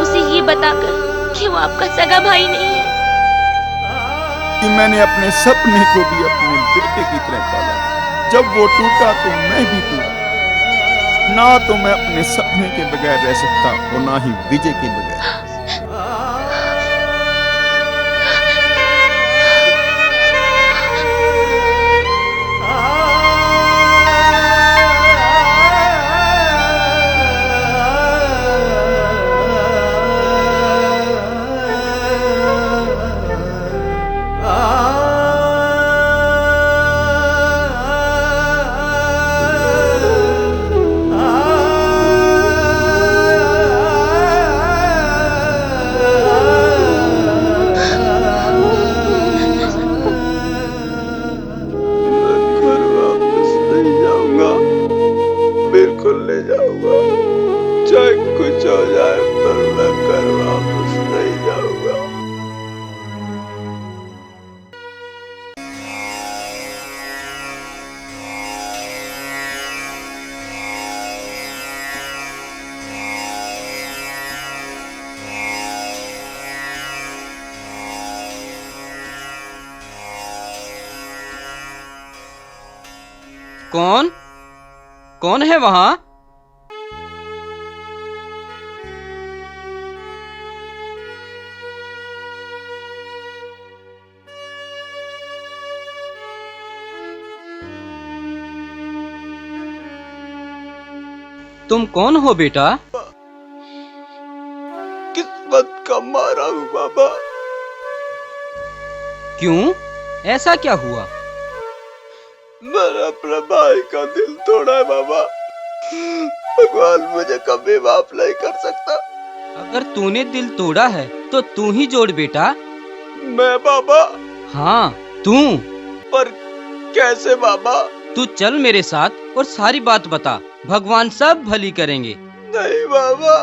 उसे ये बताकर कि वो आपका सगा भाई नहीं है। कि मैंने अपने सपने को भी अपने बेटे की तरह पाला। जब वो टूटा तो मैं भी टूटा। ना तो मैं अपने सपने के बगैर रह सकता और ना ही विजय के बगैर। कौन कौन है वहां? तुम कौन हो बेटा? किस्मत का मारा हूँ बाबा। क्यों, ऐसा क्या हुआ? मैंने अपने भाई का दिल तोड़ा है बाबा। भगवान मुझे कभी माफ नहीं कर सकता। अगर तूने दिल तोड़ा है तो तू ही जोड़ बेटा। मैं बाबा? हाँ तू। पर कैसे बाबा? तू चल मेरे साथ और सारी बात बता, भगवान सब भली करेंगे। नहीं बाबा,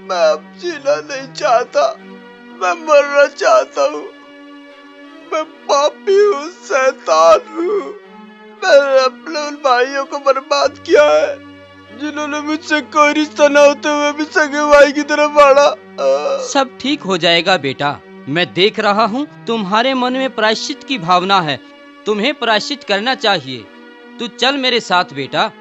मैं अब जीना नहीं चाहता, मैं मरना चाहता हूँ। मैं पापी हूँ, शैतान हूँ। मैंने अपने उन भाइयों को बर्बाद किया है जिन्होंने मुझसे कोई रिश्ता न होते हुए भी सगे भाई की तरफ बढ़ा। सब ठीक हो जाएगा बेटा। मैं देख रहा हूँ तुम्हारे मन में प्रायश्चित की भावना है, तुम्हें प्रायश्चित करना चाहिए। तू चल मेरे साथ बेटा।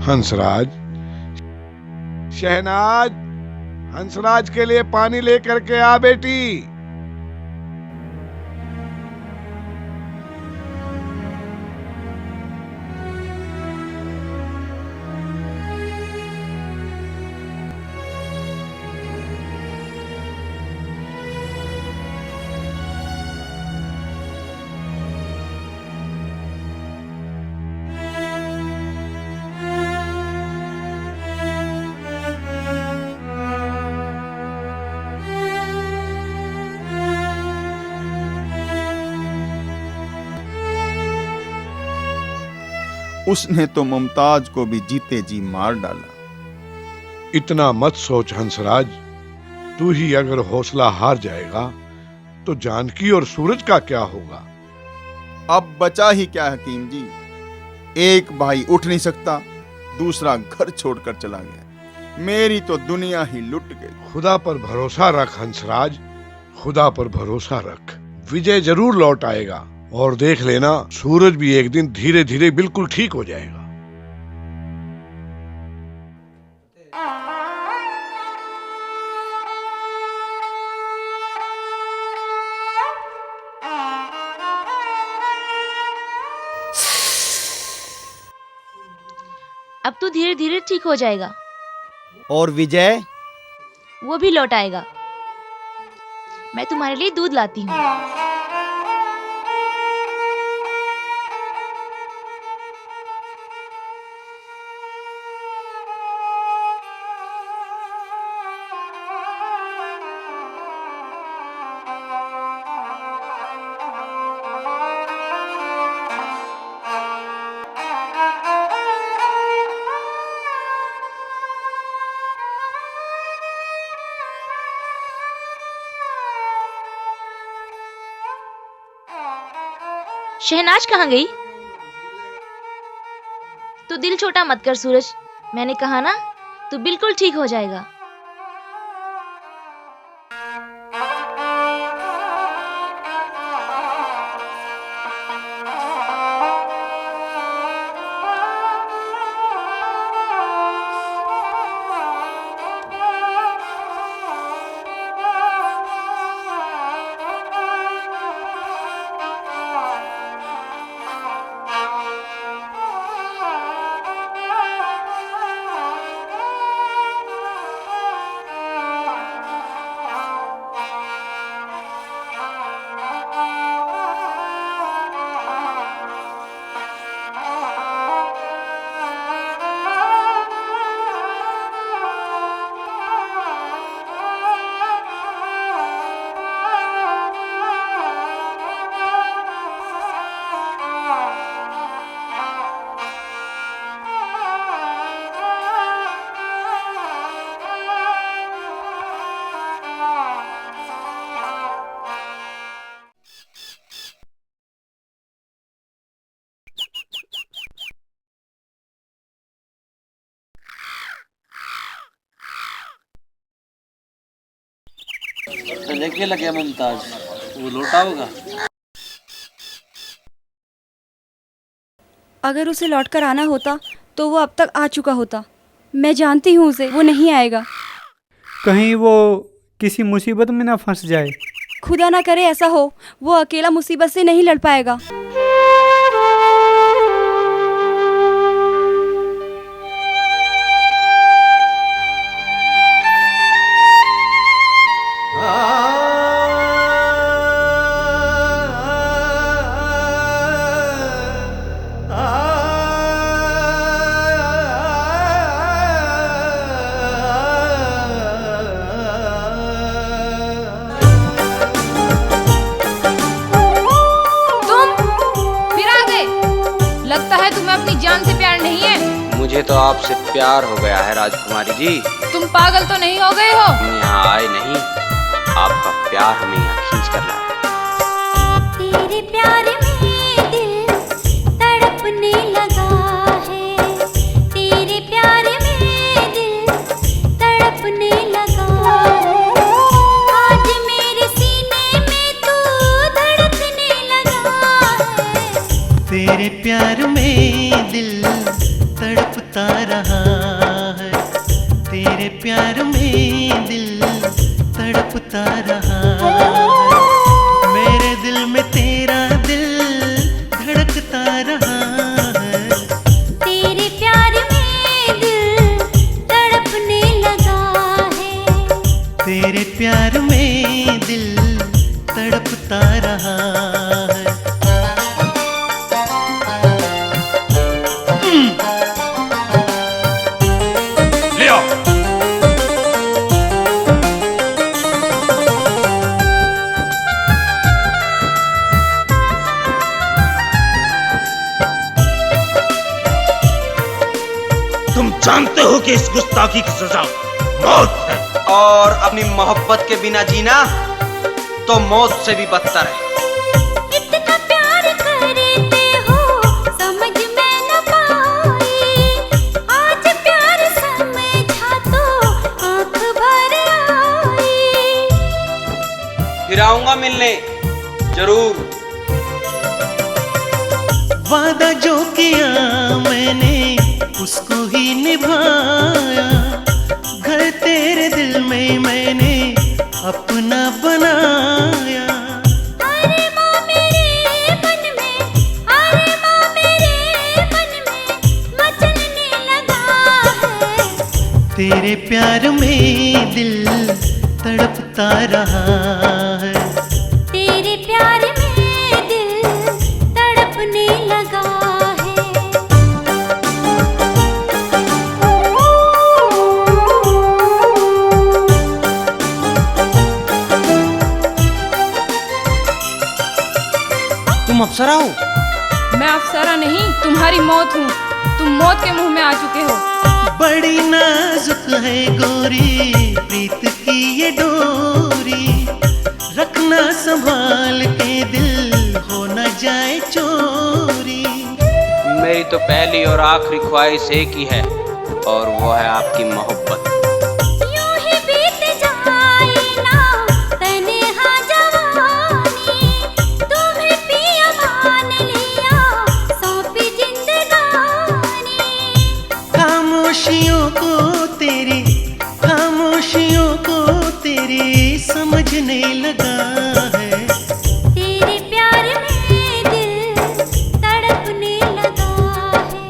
हंसराज, शहनाज, हंसराज के लिए पानी लेकर के आ बेटी। उसने तो मुमताज को भी जीते जी मार डाला। इतना मत सोच हंसराज, तू ही अगर हौसला हार जाएगा तो जानकी और सूरज का क्या होगा? अब बचा ही क्या हकीम जी, एक भाई उठ नहीं सकता, दूसरा घर छोड़कर चला गया, मेरी तो दुनिया ही लुट गई। खुदा पर भरोसा रख हंसराज, खुदा पर भरोसा रख, विजय जरूर लौट आएगा। और देख लेना, सूरज भी एक दिन धीरे धीरे बिल्कुल ठीक हो जाएगा। अब तो धीरे धीरे ठीक हो जाएगा। और विजय? वो भी लौट आएगा। मैं तुम्हारे लिए दूध लाती हूँ। शहनाज कहाँ गई? तू दिल छोटा मत कर सूरज, मैंने कहा ना, तू बिल्कुल ठीक हो जाएगा। तो लेके लगे मुमताज, वो लौटा होगा। अगर उसे लौटकर आना होता तो वो अब तक आ चुका होता। मैं जानती हूँ उसे, वो नहीं आएगा। कहीं वो किसी मुसीबत में ना फंस जाए। खुदा ना करे ऐसा हो, वो अकेला मुसीबत से नहीं लड़ पाएगा। मुझे तो आपसे प्यार हो गया है राजकुमारी जी। तुम पागल तो नहीं हो गए हो? हम यहाँ आए नहीं, आपका प्यार हमें यहाँ खींच कर लाया। तेरे प्यार में दिल तड़पने लगा है, तेरे प्यार में दिल तड़पने लगा है, आज मेरे सीने में तू धड़कने लगा है। तेरे प्यार में दिल तड़पता रहा है, तेरे प्यार में दिल तड़पता रहा है, मेरे दिल में तेरा दिल धड़कता रहा है। तेरे प्यार में दिल तड़पने लगा है, तेरे प्यार में दिल तड़पता रहा है। जानते हो कि इस गुस्ताखी की सजा मौत है। और अपनी मोहब्बत के बिना जीना तो मौत से भी बदतर है। इतना प्यार करते हो समझ में न पाई, आज प्यार समझा तो आंख भर आई। फिर आऊंगा मिलने जरूर। वादा जो किया मैंने उसको ही निभाया, घर तेरे दिल में मैंने अपना बनाया। अरे माँ मेरे मन में, अरे माँ मेरे मन में मचलने लगा है। तेरे प्यार में दिल तड़पता रहा है। तेरे प्यार में दिल तड़पने लगा है। तुम अप्सरा हो? मैं अप्सरा नहीं, तुम्हारी मौत हूँ। तुम मौत के मुंह में आ चुके हो। बड़ी नाजुक है गोरी प्रीत की ये डोरी, रखना संभाल के दिल हो न जाए चोरी। मेरी तो पहली और आखिरी ख्वाहिश एक ही है, और वो है आपकी मोहब्बत। यूं ही बीत जाए ना तन्हा जवानी, तुम्हें पिया मान लिया सौंपी जिंदगानी। खामोशियों को तेरी, खामोशियों को तेरी समझने लगा है। तेरे प्यार में दिल तड़पने लगा है।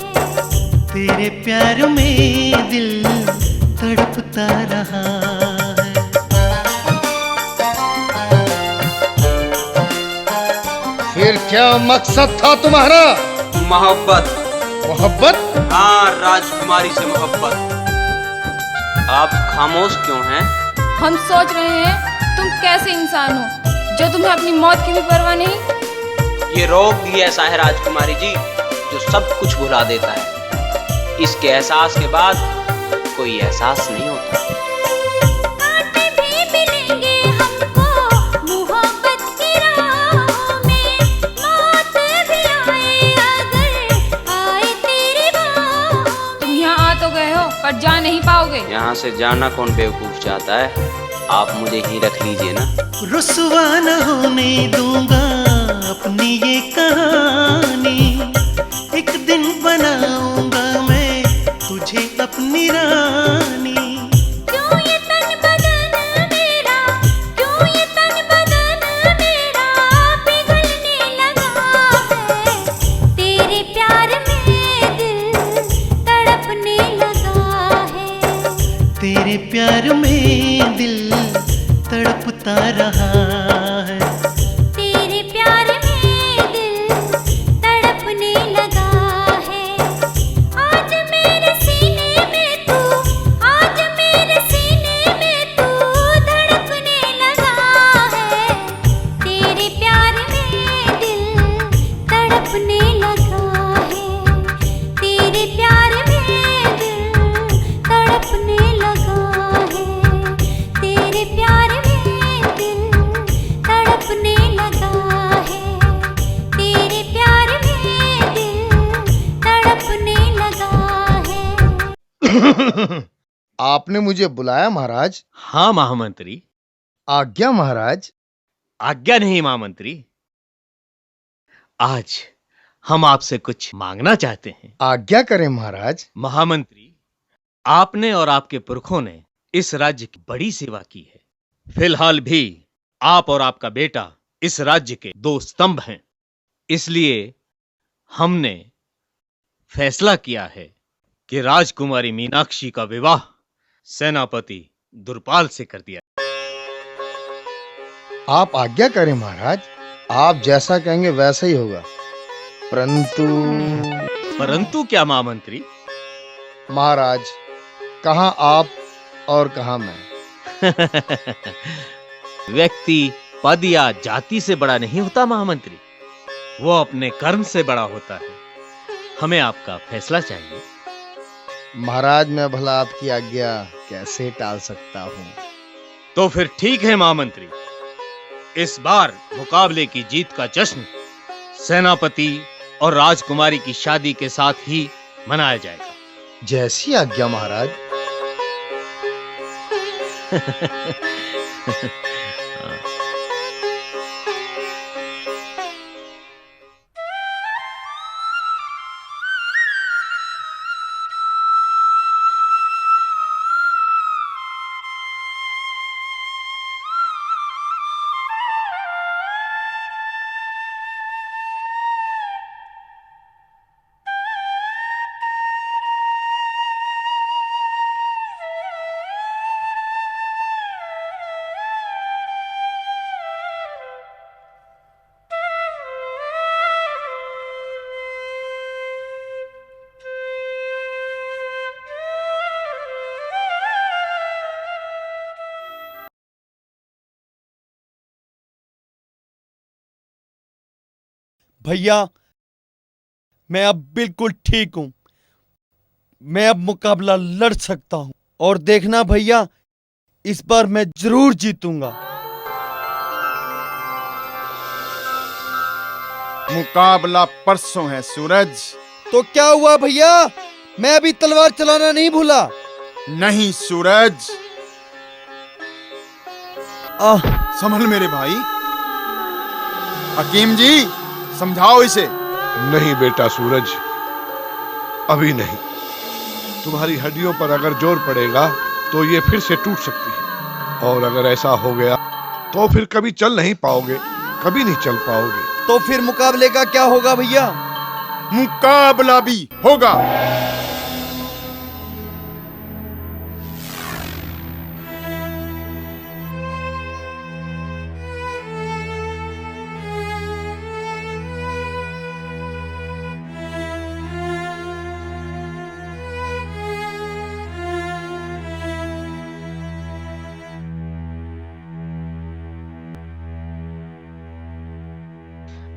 तेरे प्यार में दिल तड़पता रहा है। फिर क्या मकसद था तुम्हारा? मोहब्बत। मोहब्बत? हाँ, राजकुमारी से मोहब्बत। आप खामोश क्यों हैं? हम सोच रहे हैं तुम कैसे इंसान हो जो तुम्हें अपनी मौत की भी परवाह नहीं। ये रोग ही ऐसा है राजकुमारी जी, जो सब कुछ भुला देता है। इसके एहसास के बाद कोई एहसास नहीं होता। कांटे भी मिलेंगे हमको मोहब्बत की राहों में, मौत भी आए अगर आए तेरी बाहों। तुम यहाँ आ तो गए हो पर जा नहीं पाओगे। यहाँ से जाना कौन बेवकूफ चाहता है? आप मुझे ही रख लीजिए ना। रुसवा न होने दूंगा अपनी ये कहानी, एक दिन बनाऊंगा मैं तुझे अपनी रानी। क्यों ये तन बदन मेरा, क्यों ये तन बदन मेरा पिघलने लगा है। तेरे प्यार में दिल तड़पने लगा है। तेरे प्यार में दिल तड़पता रहा है। तेरे प्यार में दिल तड़पने लगा है। आज मेरे सीने में तू, आज मेरे सीने में तू धड़कने लगा है। तेरे प्यार में दिल तड़पने लगा है। तेरे प्यार में दिल तड़पने लगा है। तेरे प्यार में दिल तड़पने लगा है। तेरे प्यार में दिल तड़पने लगा है। आपने मुझे बुलाया महाराज? हाँ महामंत्री। आज्ञा महाराज। आज्ञा नहीं महामंत्री, आज हम आपसे कुछ मांगना चाहते हैं। आज्ञा करें महाराज। महामंत्री, आपने और आपके पुरखों ने इस राज्य की बड़ी सेवा की है। फिलहाल भी आप और आपका बेटा इस राज्य के दो स्तंभ हैं। इसलिए हमने फैसला किया है कि राजकुमारी मीनाक्षी का विवाह सेनापति दुर्पाल से कर दिया। आप आज्ञा करें महाराज। आप जैसा कहेंगे वैसा ही होगा। परंतु क्या महामंत्री? महाराज, कहाँ आप और कहाँ मैं। व्यक्ति पद या जाति से बड़ा नहीं होता महामंत्री, वो अपने कर्म से बड़ा होता है। हमें आपका फैसला चाहिए। महाराज मैं भला आपकी आज्ञा कैसे टाल सकता हूँ। तो फिर ठीक है महामंत्री, इस बार मुकाबले की जीत का जश्न सेनापति और राजकुमारी की शादी के साथ ही मनाया जाएगा। जैसी आज्ञा महाराज। भैया मैं अब बिल्कुल ठीक हूं। मैं अब मुकाबला लड़ सकता हूं और देखना भैया, इस बार मैं जरूर जीतूंगा। मुकाबला परसों है सूरज। तो क्या हुआ भैया, मैं अभी तलवार चलाना नहीं भूला। नहीं सूरज, संभल मेरे भाई। हकीम जी समझाओ इसे। नहीं बेटा सूरज, अभी नहीं। तुम्हारी हड्डियों पर अगर जोर पड़ेगा तो ये फिर से टूट सकती है, और अगर ऐसा हो गया तो फिर कभी चल नहीं पाओगे, कभी नहीं चल पाओगे। तो फिर मुकाबले का क्या होगा भैया? मुकाबला भी होगा।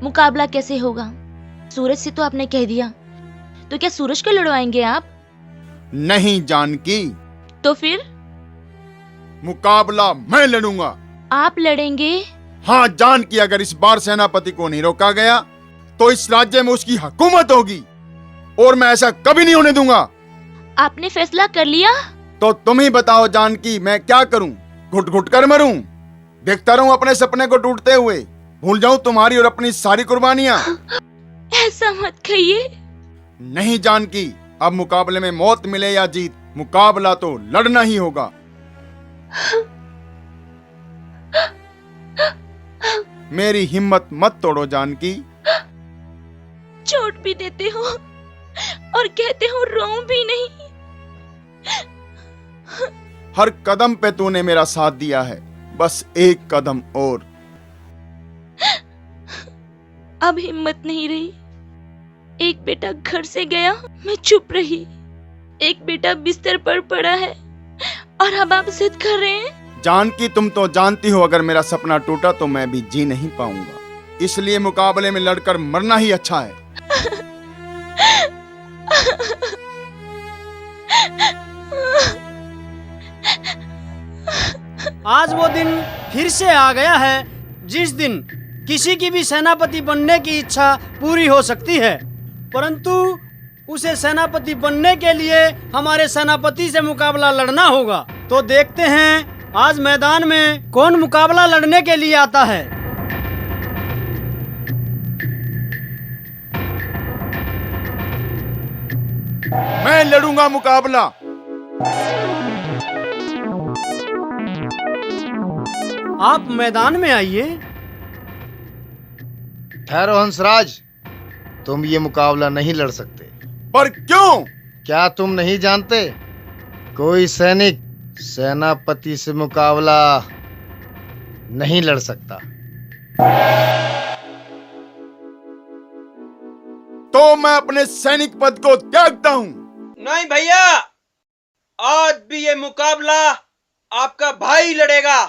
मुकाबला कैसे होगा? सूरज से तो आपने कह दिया, तो क्या सूरज को लड़वाएंगे आप? नहीं जानकी। तो फिर? मुकाबला मैं लड़ूंगा। आप लड़ेंगे? हाँ जानकी, अगर इस बार सेनापति को नहीं रोका गया तो इस राज्य में उसकी हुकूमत होगी, और मैं ऐसा कभी नहीं होने दूंगा। आपने फैसला कर लिया? तो तुम ही बताओ जानकी, मैं क्या करूं? घुट घुट कर मरूं? देखता रहूं अपने सपने को टूटते हुए? भूल जाऊं तुम्हारी और अपनी सारी कुर्बानियां? ऐसा मत कहिए। नहीं जानकी, अब मुकाबले में मौत मिले या जीत, मुकाबला तो लड़ना ही होगा। मेरी हिम्मत मत तोड़ो जानकी। चोट भी देते हो और कहते हो रो भी नहीं। हर कदम पे तूने मेरा साथ दिया है, बस एक कदम और। अब हिम्मत नहीं रही। एक बेटा घर से गया, मैं चुप रही। एक बेटा बिस्तर पर पड़ा है और अब आप जिद कर रहे हैं। जानकी तुम तो जानती हो, अगर मेरा सपना टूटा तो मैं भी जी नहीं पाऊंगा, इसलिए मुकाबले में लड़कर मरना ही अच्छा है। आज वो दिन फिर से आ गया है जिस दिन किसी की भी सेनापति बनने की इच्छा पूरी हो सकती है, परंतु उसे सेनापति बनने के लिए हमारे सेनापति से मुकाबला लड़ना होगा। तो देखते हैं आज मैदान में कौन मुकाबला लड़ने के लिए आता है। मैं लड़ूंगा मुकाबला। आप मैदान में आइए। ठहरो हंसराज, तुम ये मुकाबला नहीं लड़ सकते। पर क्यों? क्या तुम नहीं जानते, कोई सैनिक सेनापति से मुकाबला नहीं लड़ सकता। तो मैं अपने सैनिक पद को त्यागता हूँ। नहीं भैया, आज भी ये मुकाबला आपका भाई लड़ेगा।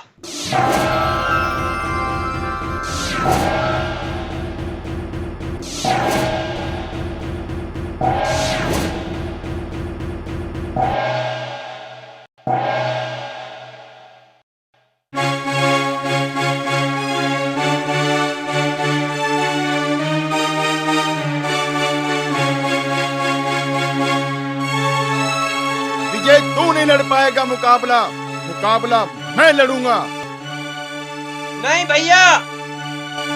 पाएगा मुकाबला। मुकाबला मैं लड़ूंगा। नहीं भैया,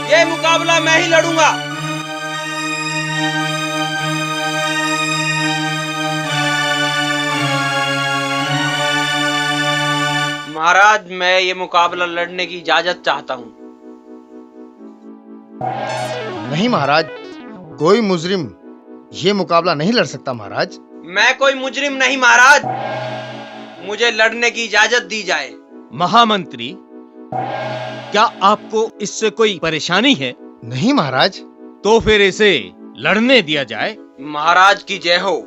ये मुकाबला मैं ही लड़ूंगा। महाराज, मैं ये मुकाबला लड़ने की इजाजत चाहता हूँ। नहीं महाराज, कोई मुजरिम ये मुकाबला नहीं लड़ सकता महाराज। मैं कोई मुजरिम नहीं महाराज, मुझे लड़ने की इजाजत दी जाए। महामंत्री, क्या आपको इससे कोई परेशानी है? नहीं महाराज। तो फिर इसे लड़ने दिया जाए। महाराज की जय हो।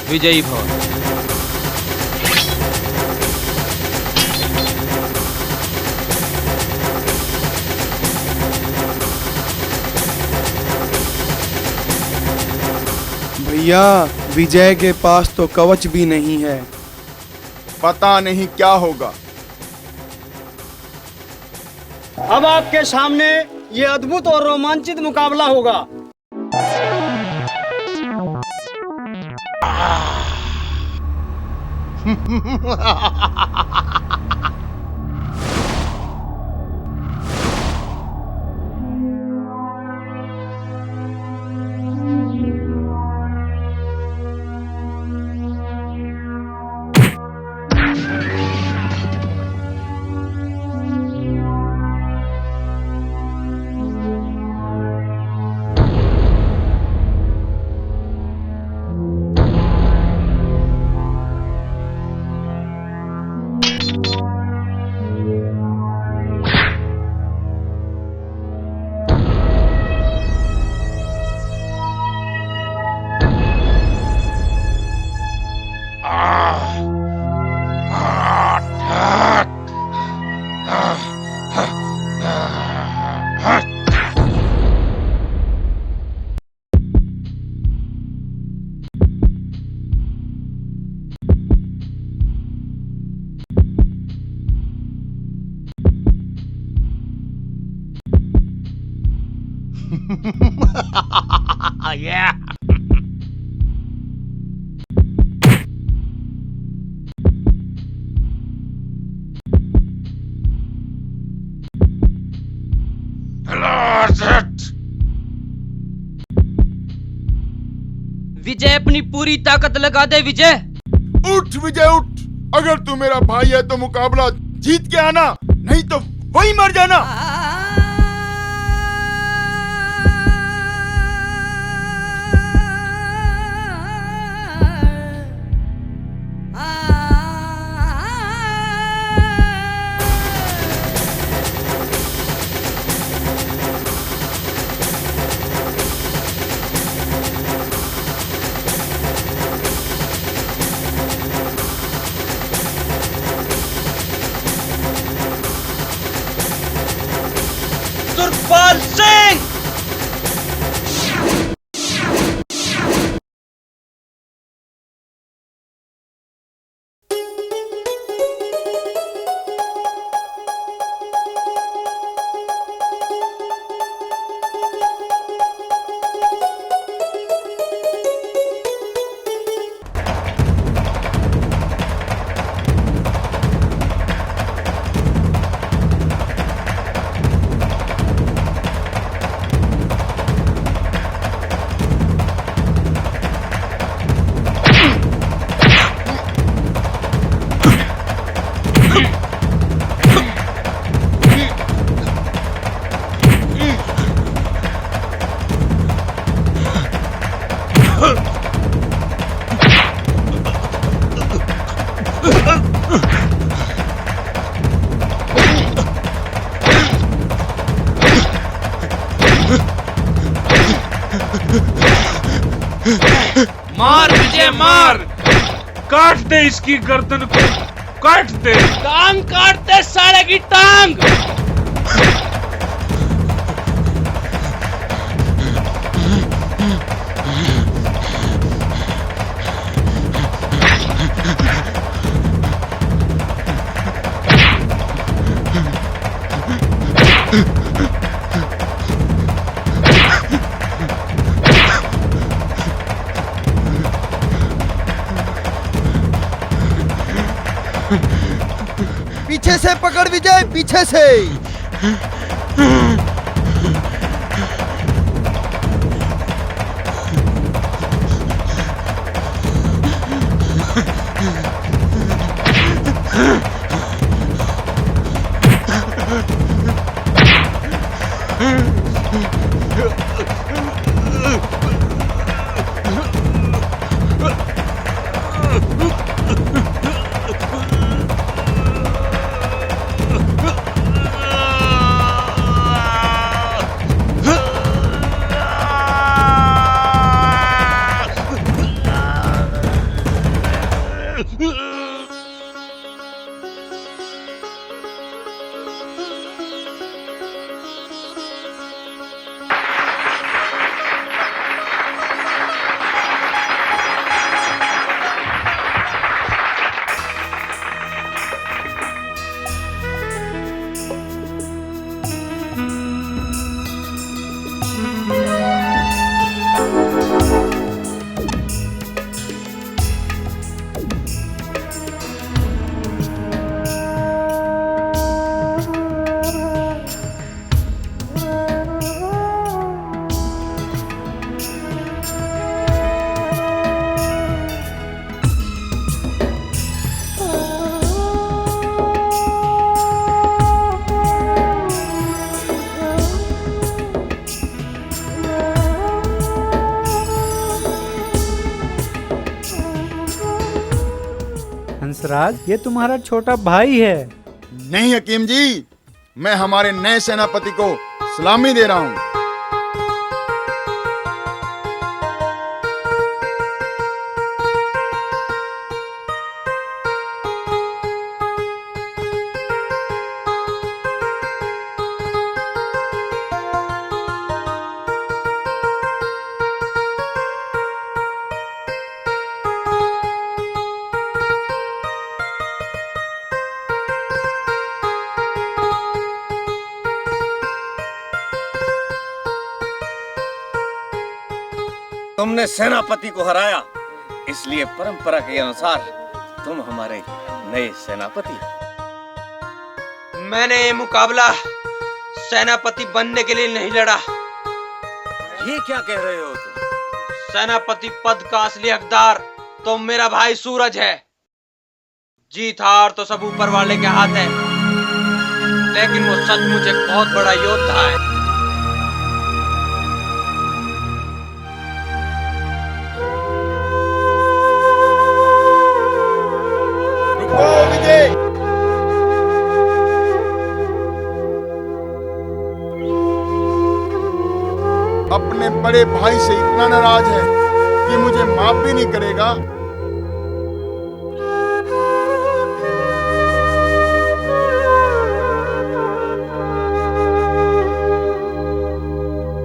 विजयी भव। भैया, विजय के पास तो कवच भी नहीं है। पता नहीं क्या होगा। अब आपके सामने ये अद्भुत और रोमांचित मुकाबला होगा। Yeah. विजय अपनी पूरी ताकत लगा दे। विजय उठ, विजय उठ। अगर तू मेरा भाई है तो मुकाबला जीत के आना, नहीं तो वही मर जाना। सुरपाल सिंह। मार विजय मार, काट दे इसकी गर्दन को, काट दे। टांग काट दे साले की टांग। पीछे से पकड़ विजय, पीछे से। हंसराज, ये तुम्हारा छोटा भाई है। नहीं हकीम जी, मैं हमारे नए सेनापति को सलामी दे रहा हूँ। तुमने सेनापति को हराया, इसलिए परंपरा के अनुसार तुम हमारे नए सेनापति। मैंने ये मुकाबला सेनापति बनने के लिए नहीं लड़ा। ये क्या कह रहे हो तुम? सेनापति पद का असली हकदार तो मेरा भाई सूरज है। जीत हार तो सब ऊपर वाले के हाथ है, लेकिन वो सचमुच एक बहुत बड़ा योद्धा है। अपने बड़े भाई से इतना नाराज है कि मुझे माफ भी नहीं करेगा।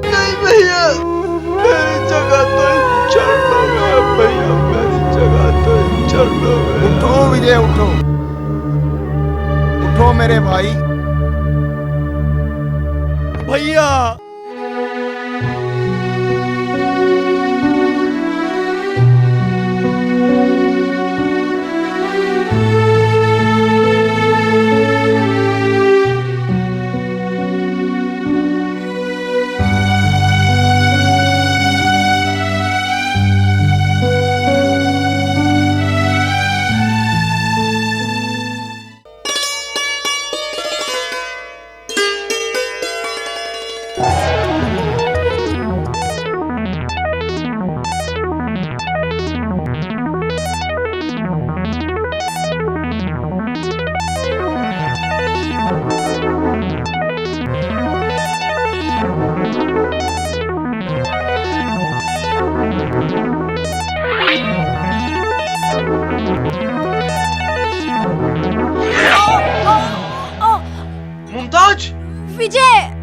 नहीं भैया, मेरी जगह तो छोड़ दो भैया, मेरी जगह तो छोड़ दो। उठो विजय, उठो उठो मेरे भाई। भैया मुमताज, विजय,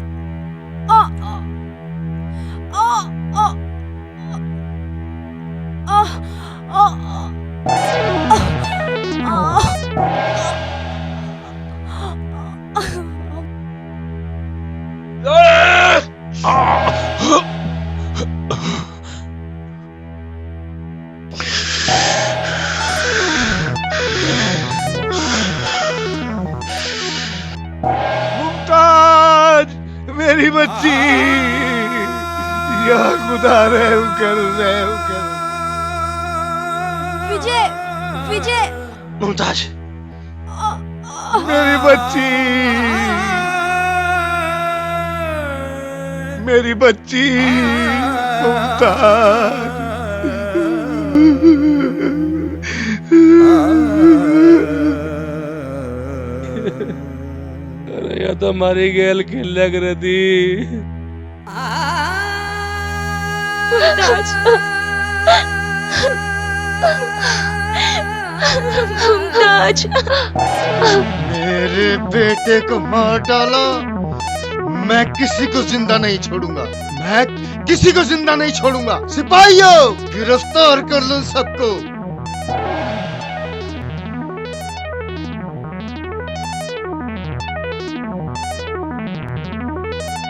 मेरी बच्ची, या खुदा रहम कर, रहम कर। विजय, विजय। मुमताज, मेरी बच्ची, मेरी बच्ची मुमताज। अरे या तो मारी गेल खेल लग रही थी। मुमताज, मुमताज। मेरे बेटे को मार डाला, मैं किसी को जिंदा नहीं छोड़ूंगा, मैं किसी को जिंदा नहीं छोड़ूंगा। सिपाहियों, गिरफ्तार कर लो सबको।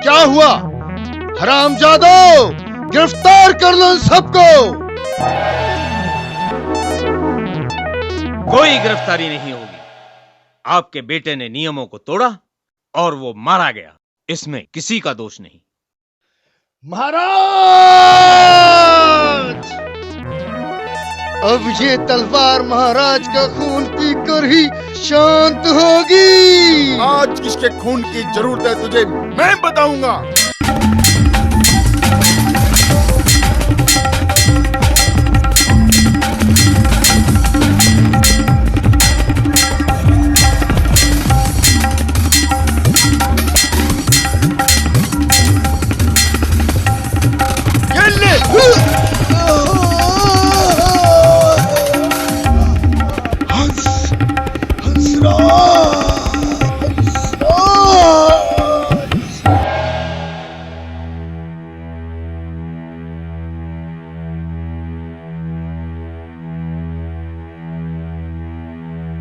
क्या हुआ हरामजादों, गिरफ्तार कर लो सबको। कोई गिरफ्तारी नहीं होगी। आपके बेटे ने नियमों को तोड़ा और वो मारा गया, इसमें किसी का दोष नहीं। महाराज, अब ये तलवार महाराज का खून पीकर ही शांत होगी। आज किसके खून की जरूरत है तुझे मैं बताऊंगा।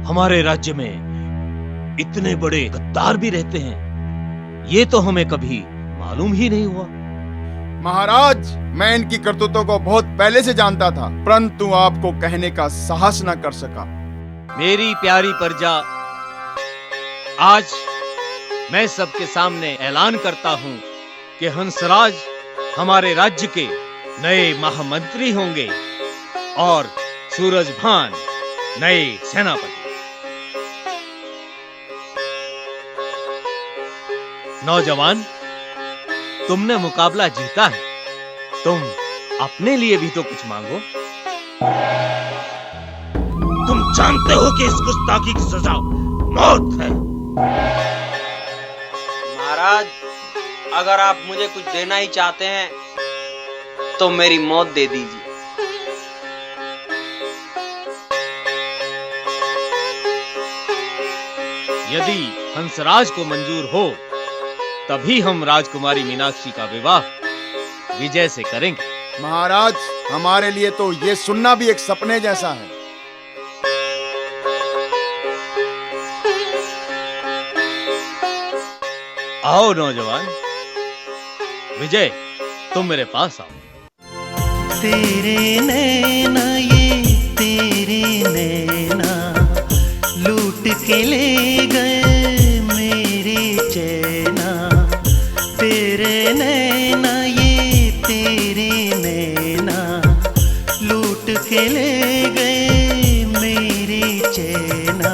हमारे राज्य में इतने बड़े गद्दार भी रहते हैं, ये तो हमें कभी मालूम ही नहीं हुआ। महाराज, मैं इनकी करतूतों को बहुत पहले से जानता था, परंतु आपको कहने का साहस न कर सका। मेरी प्यारी प्रजा, आज मैं सबके सामने ऐलान करता हूं कि हंसराज हमारे राज्य के नए महामंत्री होंगे और सूरजभान नए सेनापति। नौजवान, तुमने मुकाबला जीता है, तुम अपने लिए भी तो कुछ मांगो। तुम जानते हो कि इस गुस्ताखी की सजा मौत है। महाराज, अगर आप मुझे कुछ देना ही चाहते हैं तो मेरी मौत दे दीजिए। यदि हंसराज को मंजूर हो तभी हम राजकुमारी मीनाक्षी का विवाह विजय से करेंगे। महाराज, हमारे लिए तो ये सुनना भी एक सपने जैसा है। आओ नौजवान, विजय तुम मेरे पास आओ। तेरे नैना ये तेरे नैना लूट के ले गए मेरे चैना। तेरे नैना ये तेरे नैना लूट के ले गए मेरे चैना।